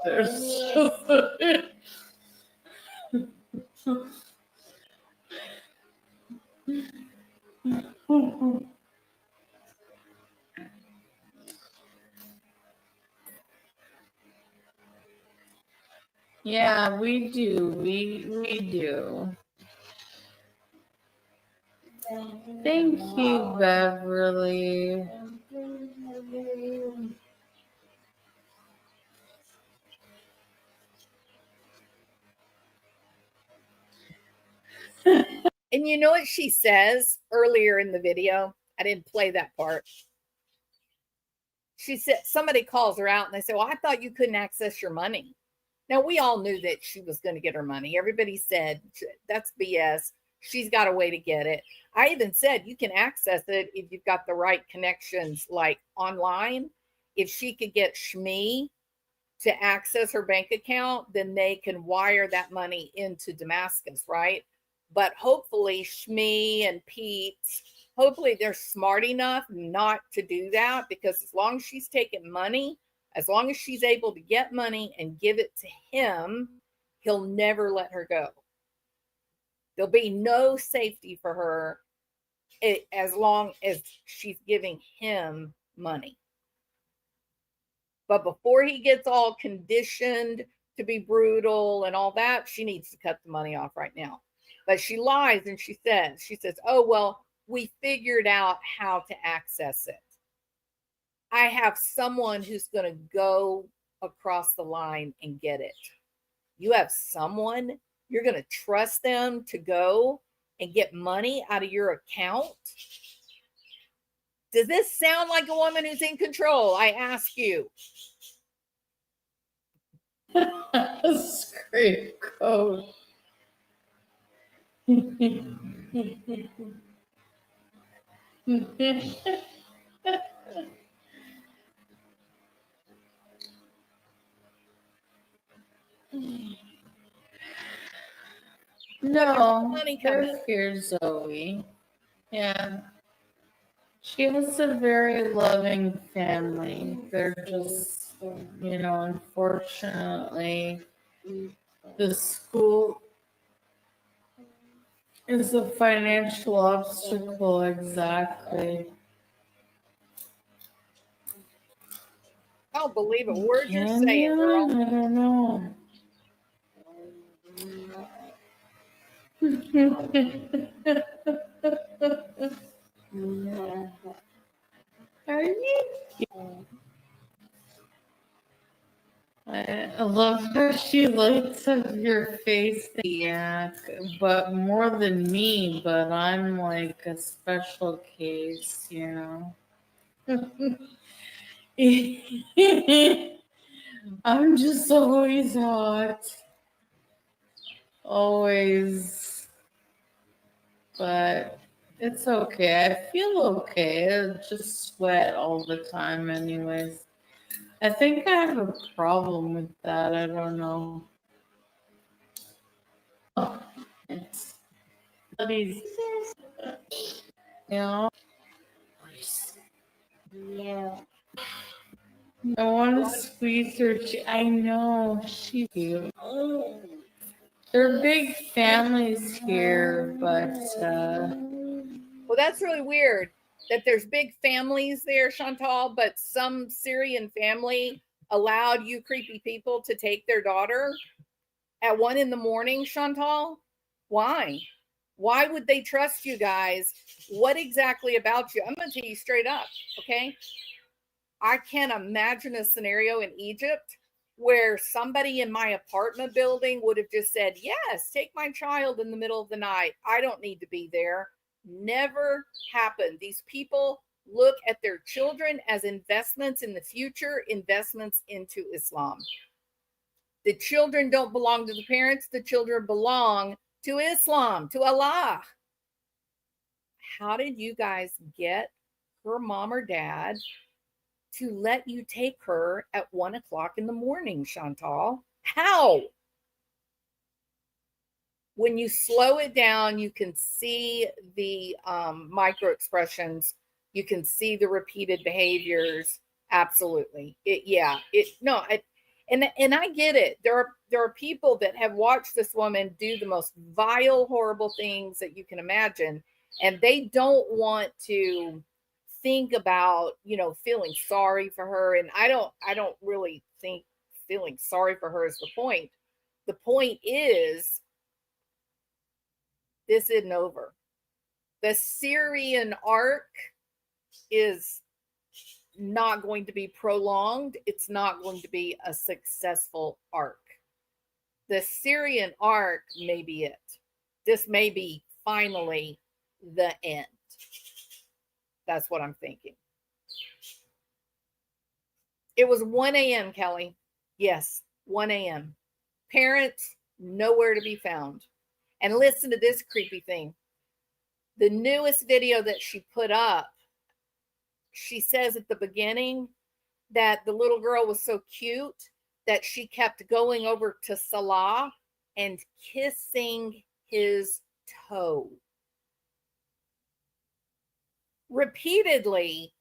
Yeah, we do. We do. Thank you, Beverly. And you know what she says earlier in the video? I didn't play that part. She said, somebody calls her out and they say, well, I thought you couldn't access your money. Now, we all knew that she was going to get her money. Everybody said, that's BS. She's got a way to get it. I even said, you can access it if you've got the right connections, like online. If she could get Shmi to access her bank account, then they can wire that money into Damascus, right? But hopefully, Shmi and Pete, hopefully they're smart enough not to do that, because as long as she's taking money, as long as she's able to get money and give it to him, he'll never let her go. There'll be no safety for her as long as she's giving him money. But before he gets all conditioned to be brutal and all that, she needs to cut the money off right now. But she lies and she says, oh, well, we figured out how to access it. I have someone who's going to go across the line and get it. You have someone, you're going to trust them to go and get money out of your account? Does this sound like a woman who's in control? I ask you. Scrape code. No, they're here, Zoe. Yeah. She has a very loving family. They're just, unfortunately, the school is a financial obstacle. Exactly. I don't believe a word you're saying, girl. I don't know. Are you? I love how she lights up your face, yeah, but more than me, but I'm like a special case, I'm just always hot. Always. But it's okay. I feel okay. I just sweat all the time, anyways. I think I have a problem with that. I don't know. It's you know. Yeah. I want to squeeze her. I know she's cute. They're big families here, but well, that's really weird that there's big families there, Chantal, but some Syrian family allowed you creepy people to take their daughter at 1 a.m, Chantal. Why? Why would they trust you guys? What exactly about you? I'm going to tell you straight up, okay? I can't imagine a scenario in Egypt where somebody in my apartment building would have just said, yes, take my child in the middle of the night. I don't need to be there. Never happened. These people look at their children as investments in the future, investments into Islam. The children don't belong to the parents. The children belong to Islam, to Allah. How did you guys get her mom or dad to let you take her at 1 o'clock in the morning, Chantal? How? When you slow it down, you can see the micro expressions. You can see the repeated behaviors. Absolutely. And I get it. There are people that have watched this woman do the most vile, horrible things that you can imagine, and they don't want to think about, feeling sorry for her. And I don't really think feeling sorry for her is the point. The point is, this isn't over. The Syrian arc is not going to be prolonged. It's not going to be a successful arc. The Syrian arc may be it. This may be finally the end. That's what I'm thinking. It was 1 a.m., Kelly. Yes, 1 a.m. Parents nowhere to be found. And listen to this creepy thing. The newest video that she put up, she says at the beginning that the little girl was so cute that she kept going over to Salah and kissing his toe. Repeatedly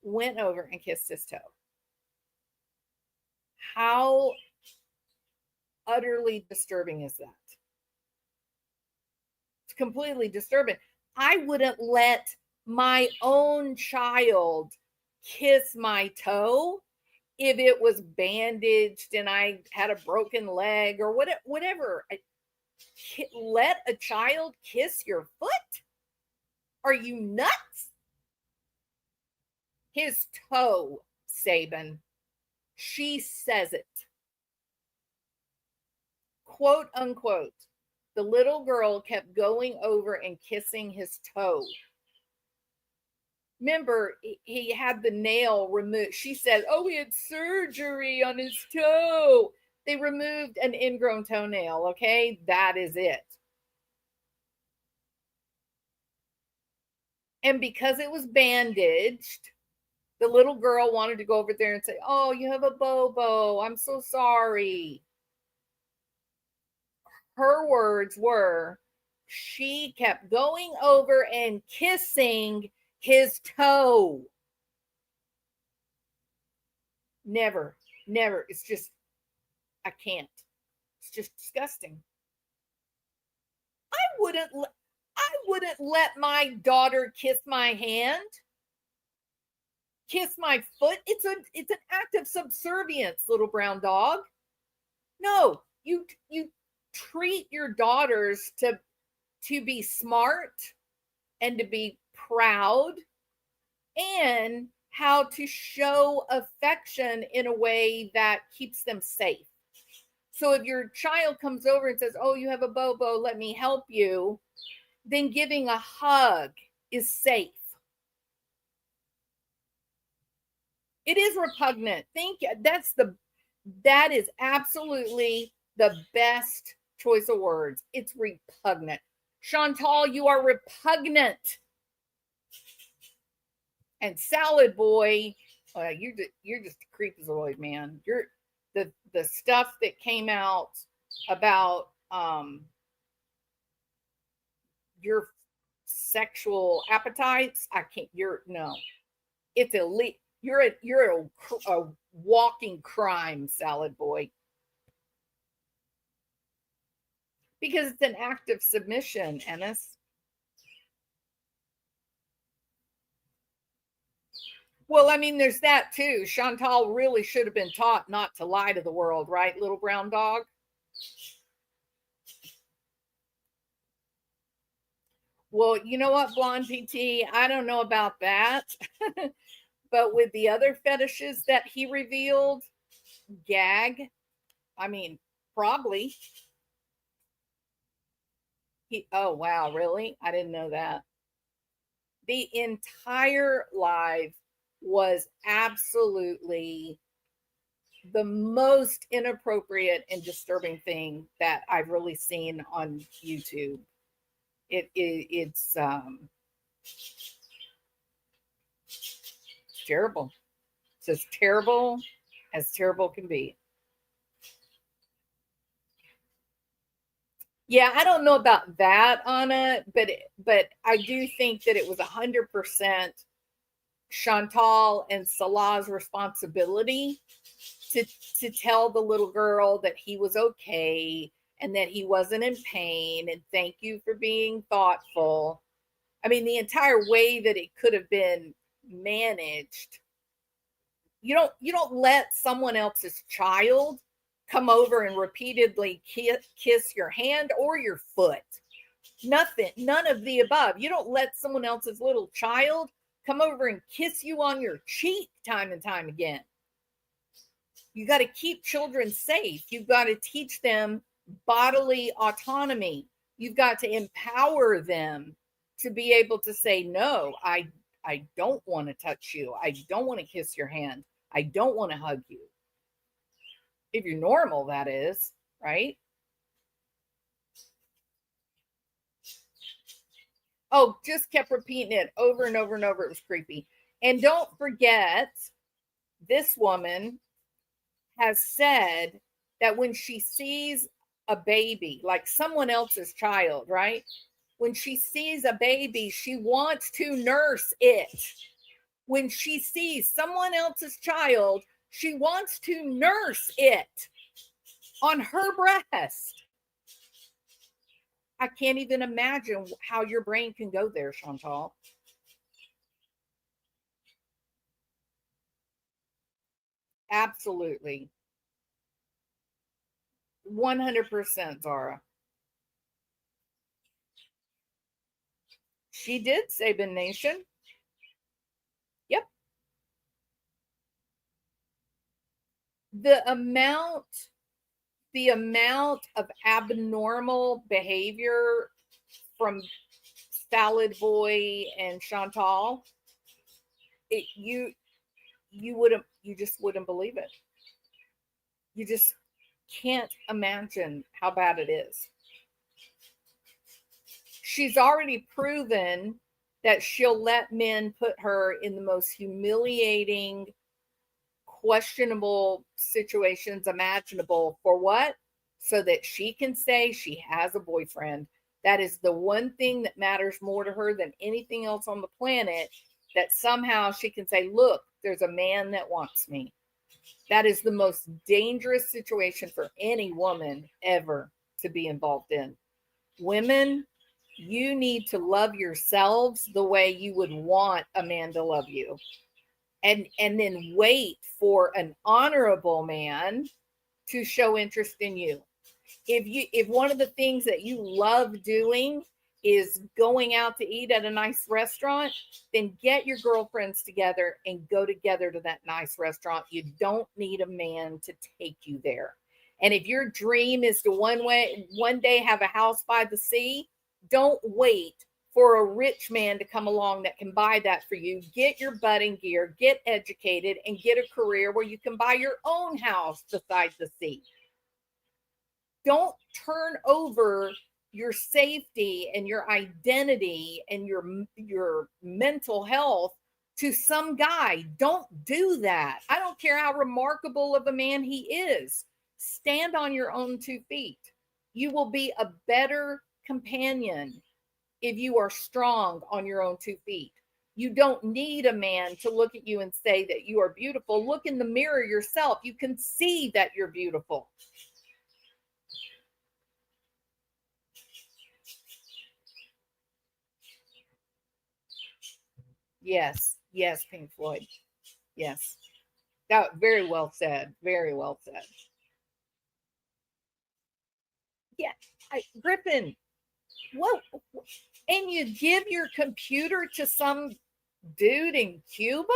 went over and kissed his toe. How utterly disturbing is that? It's completely disturbing. I wouldn't let my own child kiss my toe if it was bandaged and I had a broken leg or whatever. Let a child kiss your foot? Are you nuts? His toe, Sabin. She says it. Quote unquote. The little girl kept going over and kissing his toe. Remember, he had the nail removed. She said, oh, he had surgery on his toe. They removed an ingrown toenail, okay? That is it. And because it was bandaged, the little girl wanted to go over there and say, oh, you have a bobo. I'm so sorry. Her words were, she kept going over and kissing his toe. Never. It's just, I can't. It's just disgusting. I wouldn't let my daughter kiss my hand, kiss my foot. It's an act of subservience, little brown dog. No, you treat your daughters to be smart and to be proud and how to show affection in a way that keeps them safe. So if your child comes over and says, oh, you have a bobo, let me help you, then giving a hug is safe. It is repugnant. That is absolutely the best choice of words. It's repugnant. Chantal, you are repugnant. And Salad Boy, you're just a creepazoid, man. You're the stuff that came out about your sexual appetites. I can't. It's elite. You're a walking crime, Salad Boy. Because it's an act of submission, Ennis. Well, I mean, there's that too. Chantal really should have been taught not to lie to the world, right, little brown dog? Well, you know what, Blonde PT? I don't know about that. But with the other fetishes that he revealed, gag, I mean, probably. Oh, wow, really? I didn't know that. The entire live was absolutely the most inappropriate and disturbing thing that I've really seen on YouTube. It's terrible. It's as terrible can be. Yeah, I don't know about that, Anna, but I do think that it was 100% Chantal and Salah's responsibility to tell the little girl that he was okay and that he wasn't in pain, and thank you for being thoughtful. I mean, the entire way that it could have been managed. You don't let someone else's child come over and repeatedly kiss your hand or your foot. Nothing, none of the above. You don't let someone else's little child come over and kiss you on your cheek time and time again. You got to keep children safe. You've got to teach them bodily autonomy. You've got to empower them to be able to say, no, I don't want to touch you. I don't want to kiss your hand. I don't want to hug you. If you're normal, that is, right? Oh, just kept repeating it over and over and over. It was creepy. And don't forget, this woman has said that when she sees a baby, like someone else's child, right? When she sees a baby, she wants to nurse it. When she sees someone else's child, she wants to nurse it on her breast. I can't even imagine how your brain can go there, Chantal. Absolutely. 100%, Zara. She did, Sabin Nation. Yep. The amount of abnormal behavior from Salad Boy and Chantal, you just wouldn't believe it. You just can't imagine how bad it is. She's already proven that she'll let men put her in the most humiliating, questionable situations imaginable. For what? So that she can say she has a boyfriend. That is the one thing that matters more to her than anything else on the planet, that somehow she can say, look, there's a man that wants me. That is the most dangerous situation for any woman ever to be involved in. Women, you need to love yourselves the way you would want a man to love you. And then wait for an honorable man to show interest in you. If one of the things that you love doing is going out to eat at a nice restaurant, then get your girlfriends together and go together to that nice restaurant. You don't need a man to take you there. And if your dream is to one day have a house by the sea, don't wait for a rich man to come along that can buy that for you. Get your butt in gear, get educated, and get a career where you can buy your own house beside the sea. Don't turn over your safety and your identity and your mental health to some guy. Don't do that. I don't care how remarkable of a man he is. Stand on your own 2 feet. You will be a better companion if you are strong on your own 2 feet. You don't need a man to look at you and say that you are beautiful. Look in the mirror yourself. You can see that you're beautiful. Yes, Pink Floyd. Yes. That very well said. Very well said. Yeah, Griffin. What? And you give your computer to some dude in Cuba?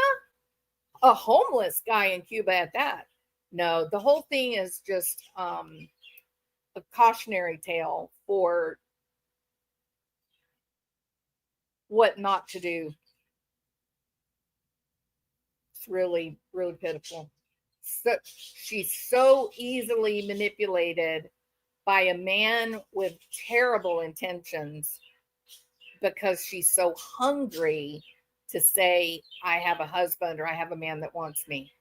A homeless guy in Cuba at that. No, the whole thing is just a cautionary tale for what not to do. It's really, really pitiful. So, she's so easily manipulated by a man with terrible intentions because she's so hungry to say, I have a husband or I have a man that wants me.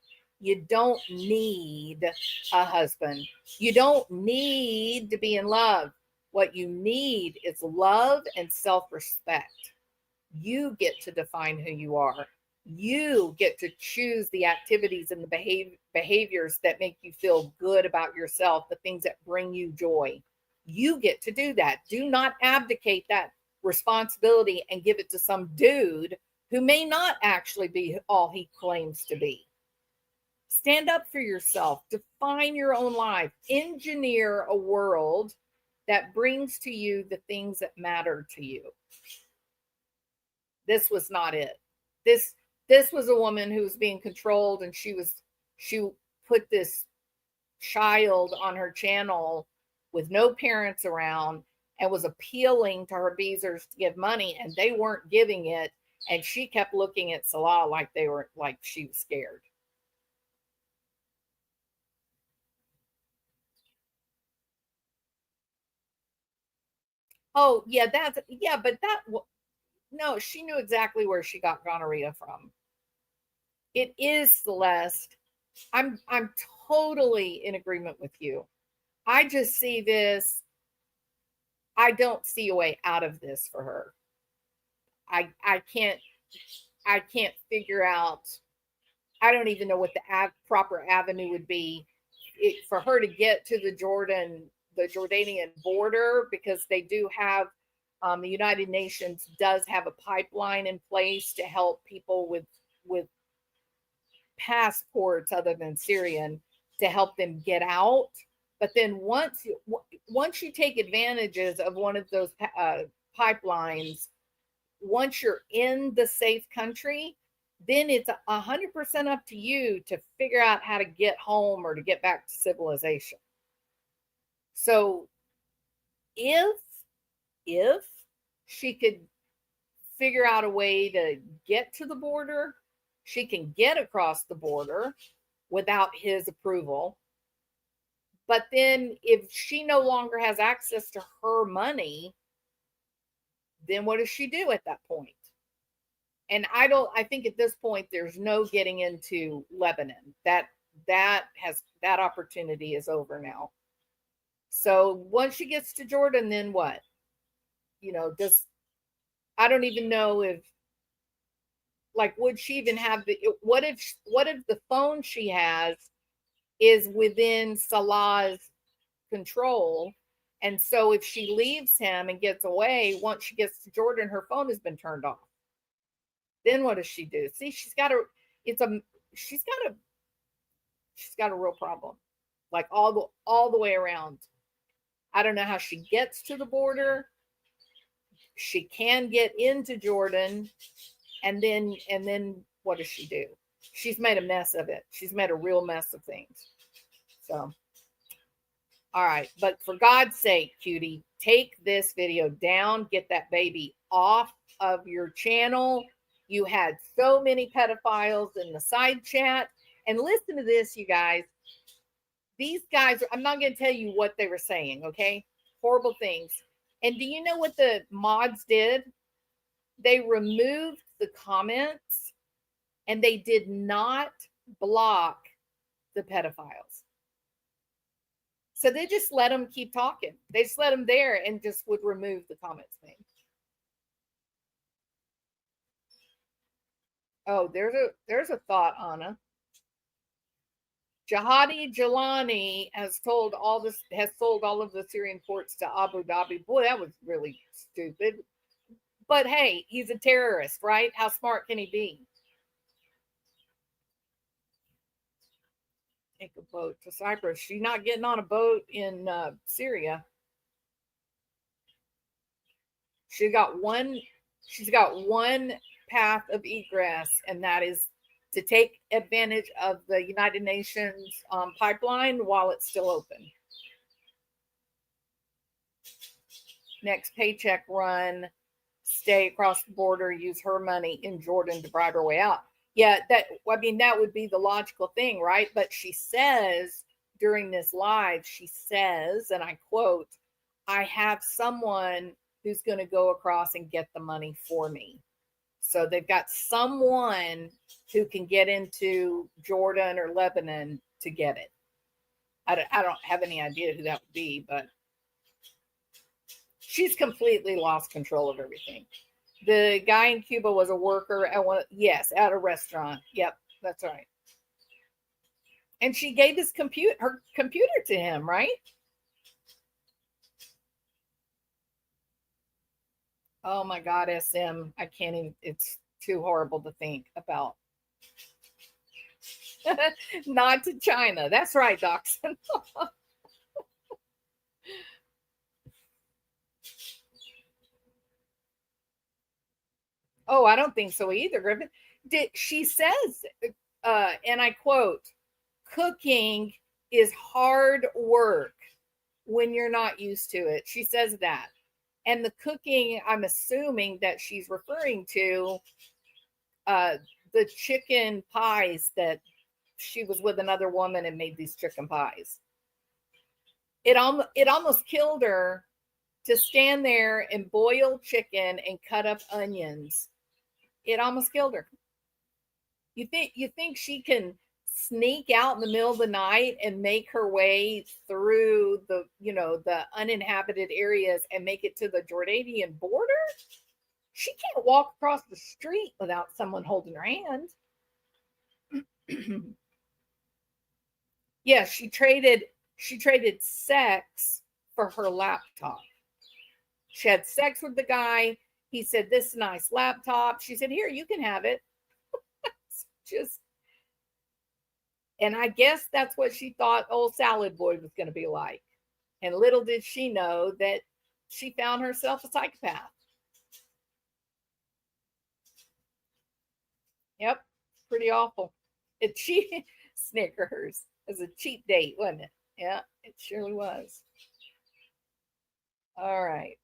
You don't need a husband. You don't need to be in love. What you need is love and self-respect. You get to define who you are. You get to choose the activities and the behaviors that make you feel good about yourself, the things that bring you joy. You get to do that. Do not abdicate that responsibility and give it to some dude who may not actually be all he claims to be. Stand up for yourself. Define your own life. Engineer a world that brings to you the things that matter to you. This was not it. This was a woman who was being controlled, and she put this child on her channel with no parents around and was appealing to her beezers to give money, and they weren't giving it, and she kept looking at Salah like she was scared. Oh yeah, but no, she knew exactly where she got gonorrhea from. It is, Celeste. I'm totally in agreement with you. I just see this. I don't see a way out of this for her. I can't figure out. I don't even know what the proper avenue would be for her to get to the Jordanian border, because they do have the United Nations does have a pipeline in place to help people with passports other than Syrian to help them get out. But then once you take advantages of one of those pipelines, once you're in the safe country, then it's 100% up to you to figure out how to get home or to get back to civilization. So if she could figure out a way to get to the border, she can get across the border without his approval. But then if she no longer has access to her money, then what does she do at that point? And I think at this point there's no getting into Lebanon. That opportunity is over now. So once she gets to Jordan, then what? I don't even know if, like, would she even have what if the phone she has is within Salah's control? And so if she leaves him and gets away, once she gets to Jordan, her phone has been turned off. Then what does she do? See, she's got a real problem, like all the way around. I don't know how she gets to the border. She can get into Jordan, and then what does she do? She's made a mess of it. She's made a real mess of things. So, all right, but for God's sake, cutie, take this video down. Get that baby off of your channel. You had so many pedophiles in the side chat. And listen to this, you guys. These guys, I'm not going to tell you what they were saying, okay? Horrible things. And do you know what the mods did? They removed the comments and they did not block the pedophiles. So they just let them keep talking. They just let them there and just would remove the comments thing. Oh, there's a thought, Anna. Jihadi Jalani has sold all of the Syrian ports to Abu Dhabi. Boy, that was really stupid. But hey, he's a terrorist, right? How smart can he be? Take a boat to Cyprus. She's not getting on a boat in Syria. She's got one path of egress, and that is to take advantage of the United Nations pipeline while it's still open. Next paycheck run, stay across the border, use her money in Jordan to bribe her way out. Yeah, that would be the logical thing, right? But she says during this live, she says, and I quote, "I have someone who's going to go across and get the money for me." So they've got someone who can get into Jordan or Lebanon to get it. I don't have any idea who that would be, but she's completely lost control of everything. The guy in Cuba was a worker at at a restaurant. Yep, that's right. And she gave her computer to him, right? Oh my God, SM. I can't even, it's too horrible to think about. Not to China. That's right, Dachshund. Oh, I don't think so either, Griffin. She says, and I quote, cooking is hard work when you're not used to it. She says that. And the cooking, I'm assuming that she's referring to the chicken pies that she was with another woman and made these chicken pies. It almost killed her to stand there and boil chicken and cut up onions. It almost killed her. You think she can sneak out in the middle of the night and make her way through the uninhabited areas and make it to the Jordanian border? She can't walk across the street without someone holding her hand. Yeah, she traded sex for her laptop. She had sex with the guy. He said, "This is a nice laptop." She said, "Here, you can have it." And I guess that's what she thought old Salad Boy was going to be like. And little did she know that she found herself a psychopath. Yep, pretty awful. She Snickers as a cheap date, wasn't it? Yeah, it surely was. All right.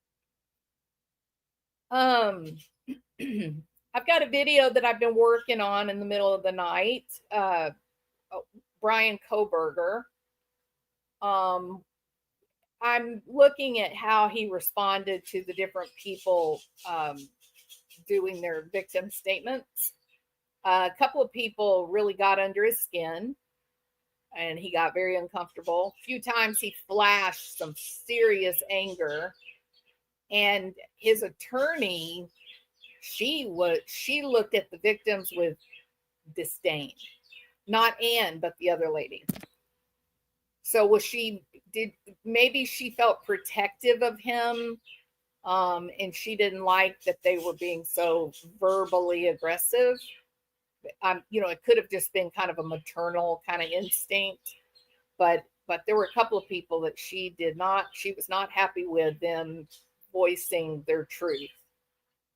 I've got a video that I've been working on in the middle of the night. Brian Koberger. I'm looking at how he responded to the different people doing their victim statements. A couple of people really got under his skin and he got very uncomfortable. A few times he flashed some serious anger, and his attorney, she looked at the victims with disdain. Not Anne, but the other lady. So maybe she felt protective of him, and she didn't like that they were being so verbally aggressive. It could have just been kind of a maternal kind of instinct, but there were a couple of people that she was not happy with them voicing their truth.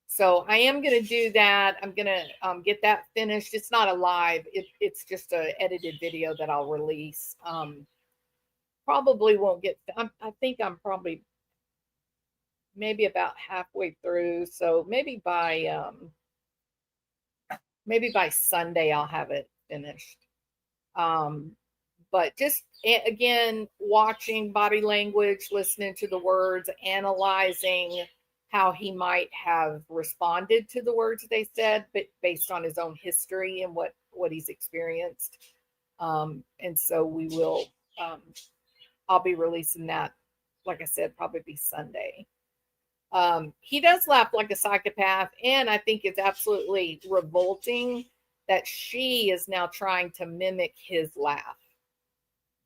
So I am going to do that. I'm going to get that finished. It's not a live. It's just an edited video that I'll release. Probably won't get. I think I'm probably maybe about halfway through. So maybe by Sunday I'll have it finished. But just again, watching body language, listening to the words, analyzing how he might have responded to the words they said, but based on his own history and what he's experienced. And so we will, I'll be releasing that, like I said, probably be Sunday. He does laugh like a psychopath, and I think it's absolutely revolting that she is now trying to mimic his laugh.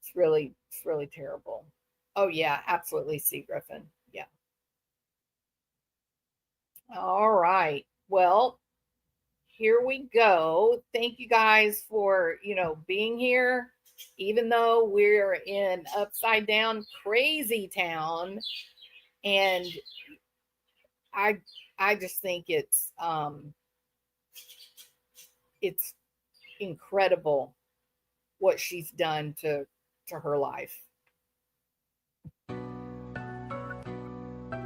It's really terrible. Oh yeah, absolutely, C. Griffin. Yeah. All right. Well, here we go. Thank you guys for, being here, even though we're in upside down crazy town. And I just think it's incredible what she's done to her life.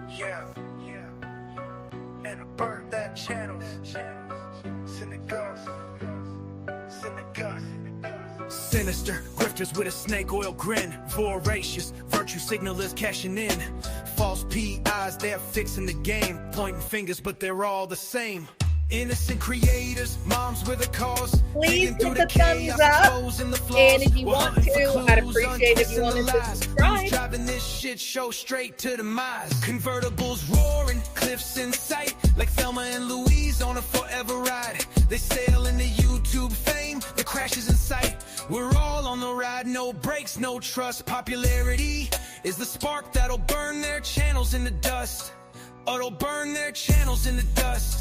Yeah. And I burnt that channel. Sinister grifters with a snake oil grin, voracious virtue signalers cashing in. False PIs, they're fixing the game, pointing fingers, but they're all the same. Innocent creators, moms with a cause. Please hit the thumbs up, and if you want to, I'd appreciate if you wanted to subscribe. Driving this shit show straight to demise. Convertibles roaring, cliffs in sight, like Thelma and Louise on a forever ride. They sail into YouTube fame, the crash is in sight. We're all on the ride, no brakes, no trust. Popularity is the spark that'll burn their channels into dust. Or it'll burn their channels into dust.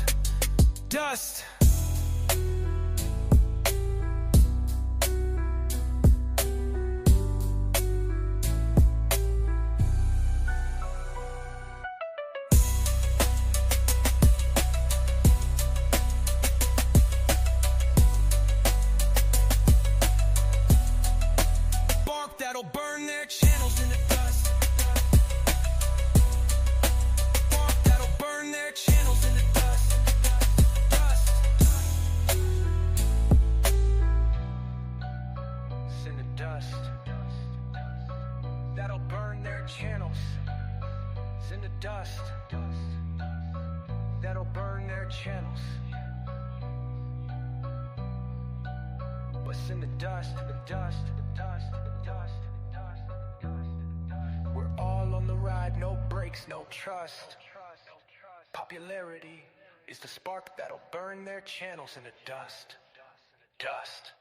that'll burn their channels. What's in the dust, the dust, the dust, the dust, the dust, the dust. We're all on the ride, no brakes, no trust. Popularity is the spark that'll burn their channels in the dust. Dust.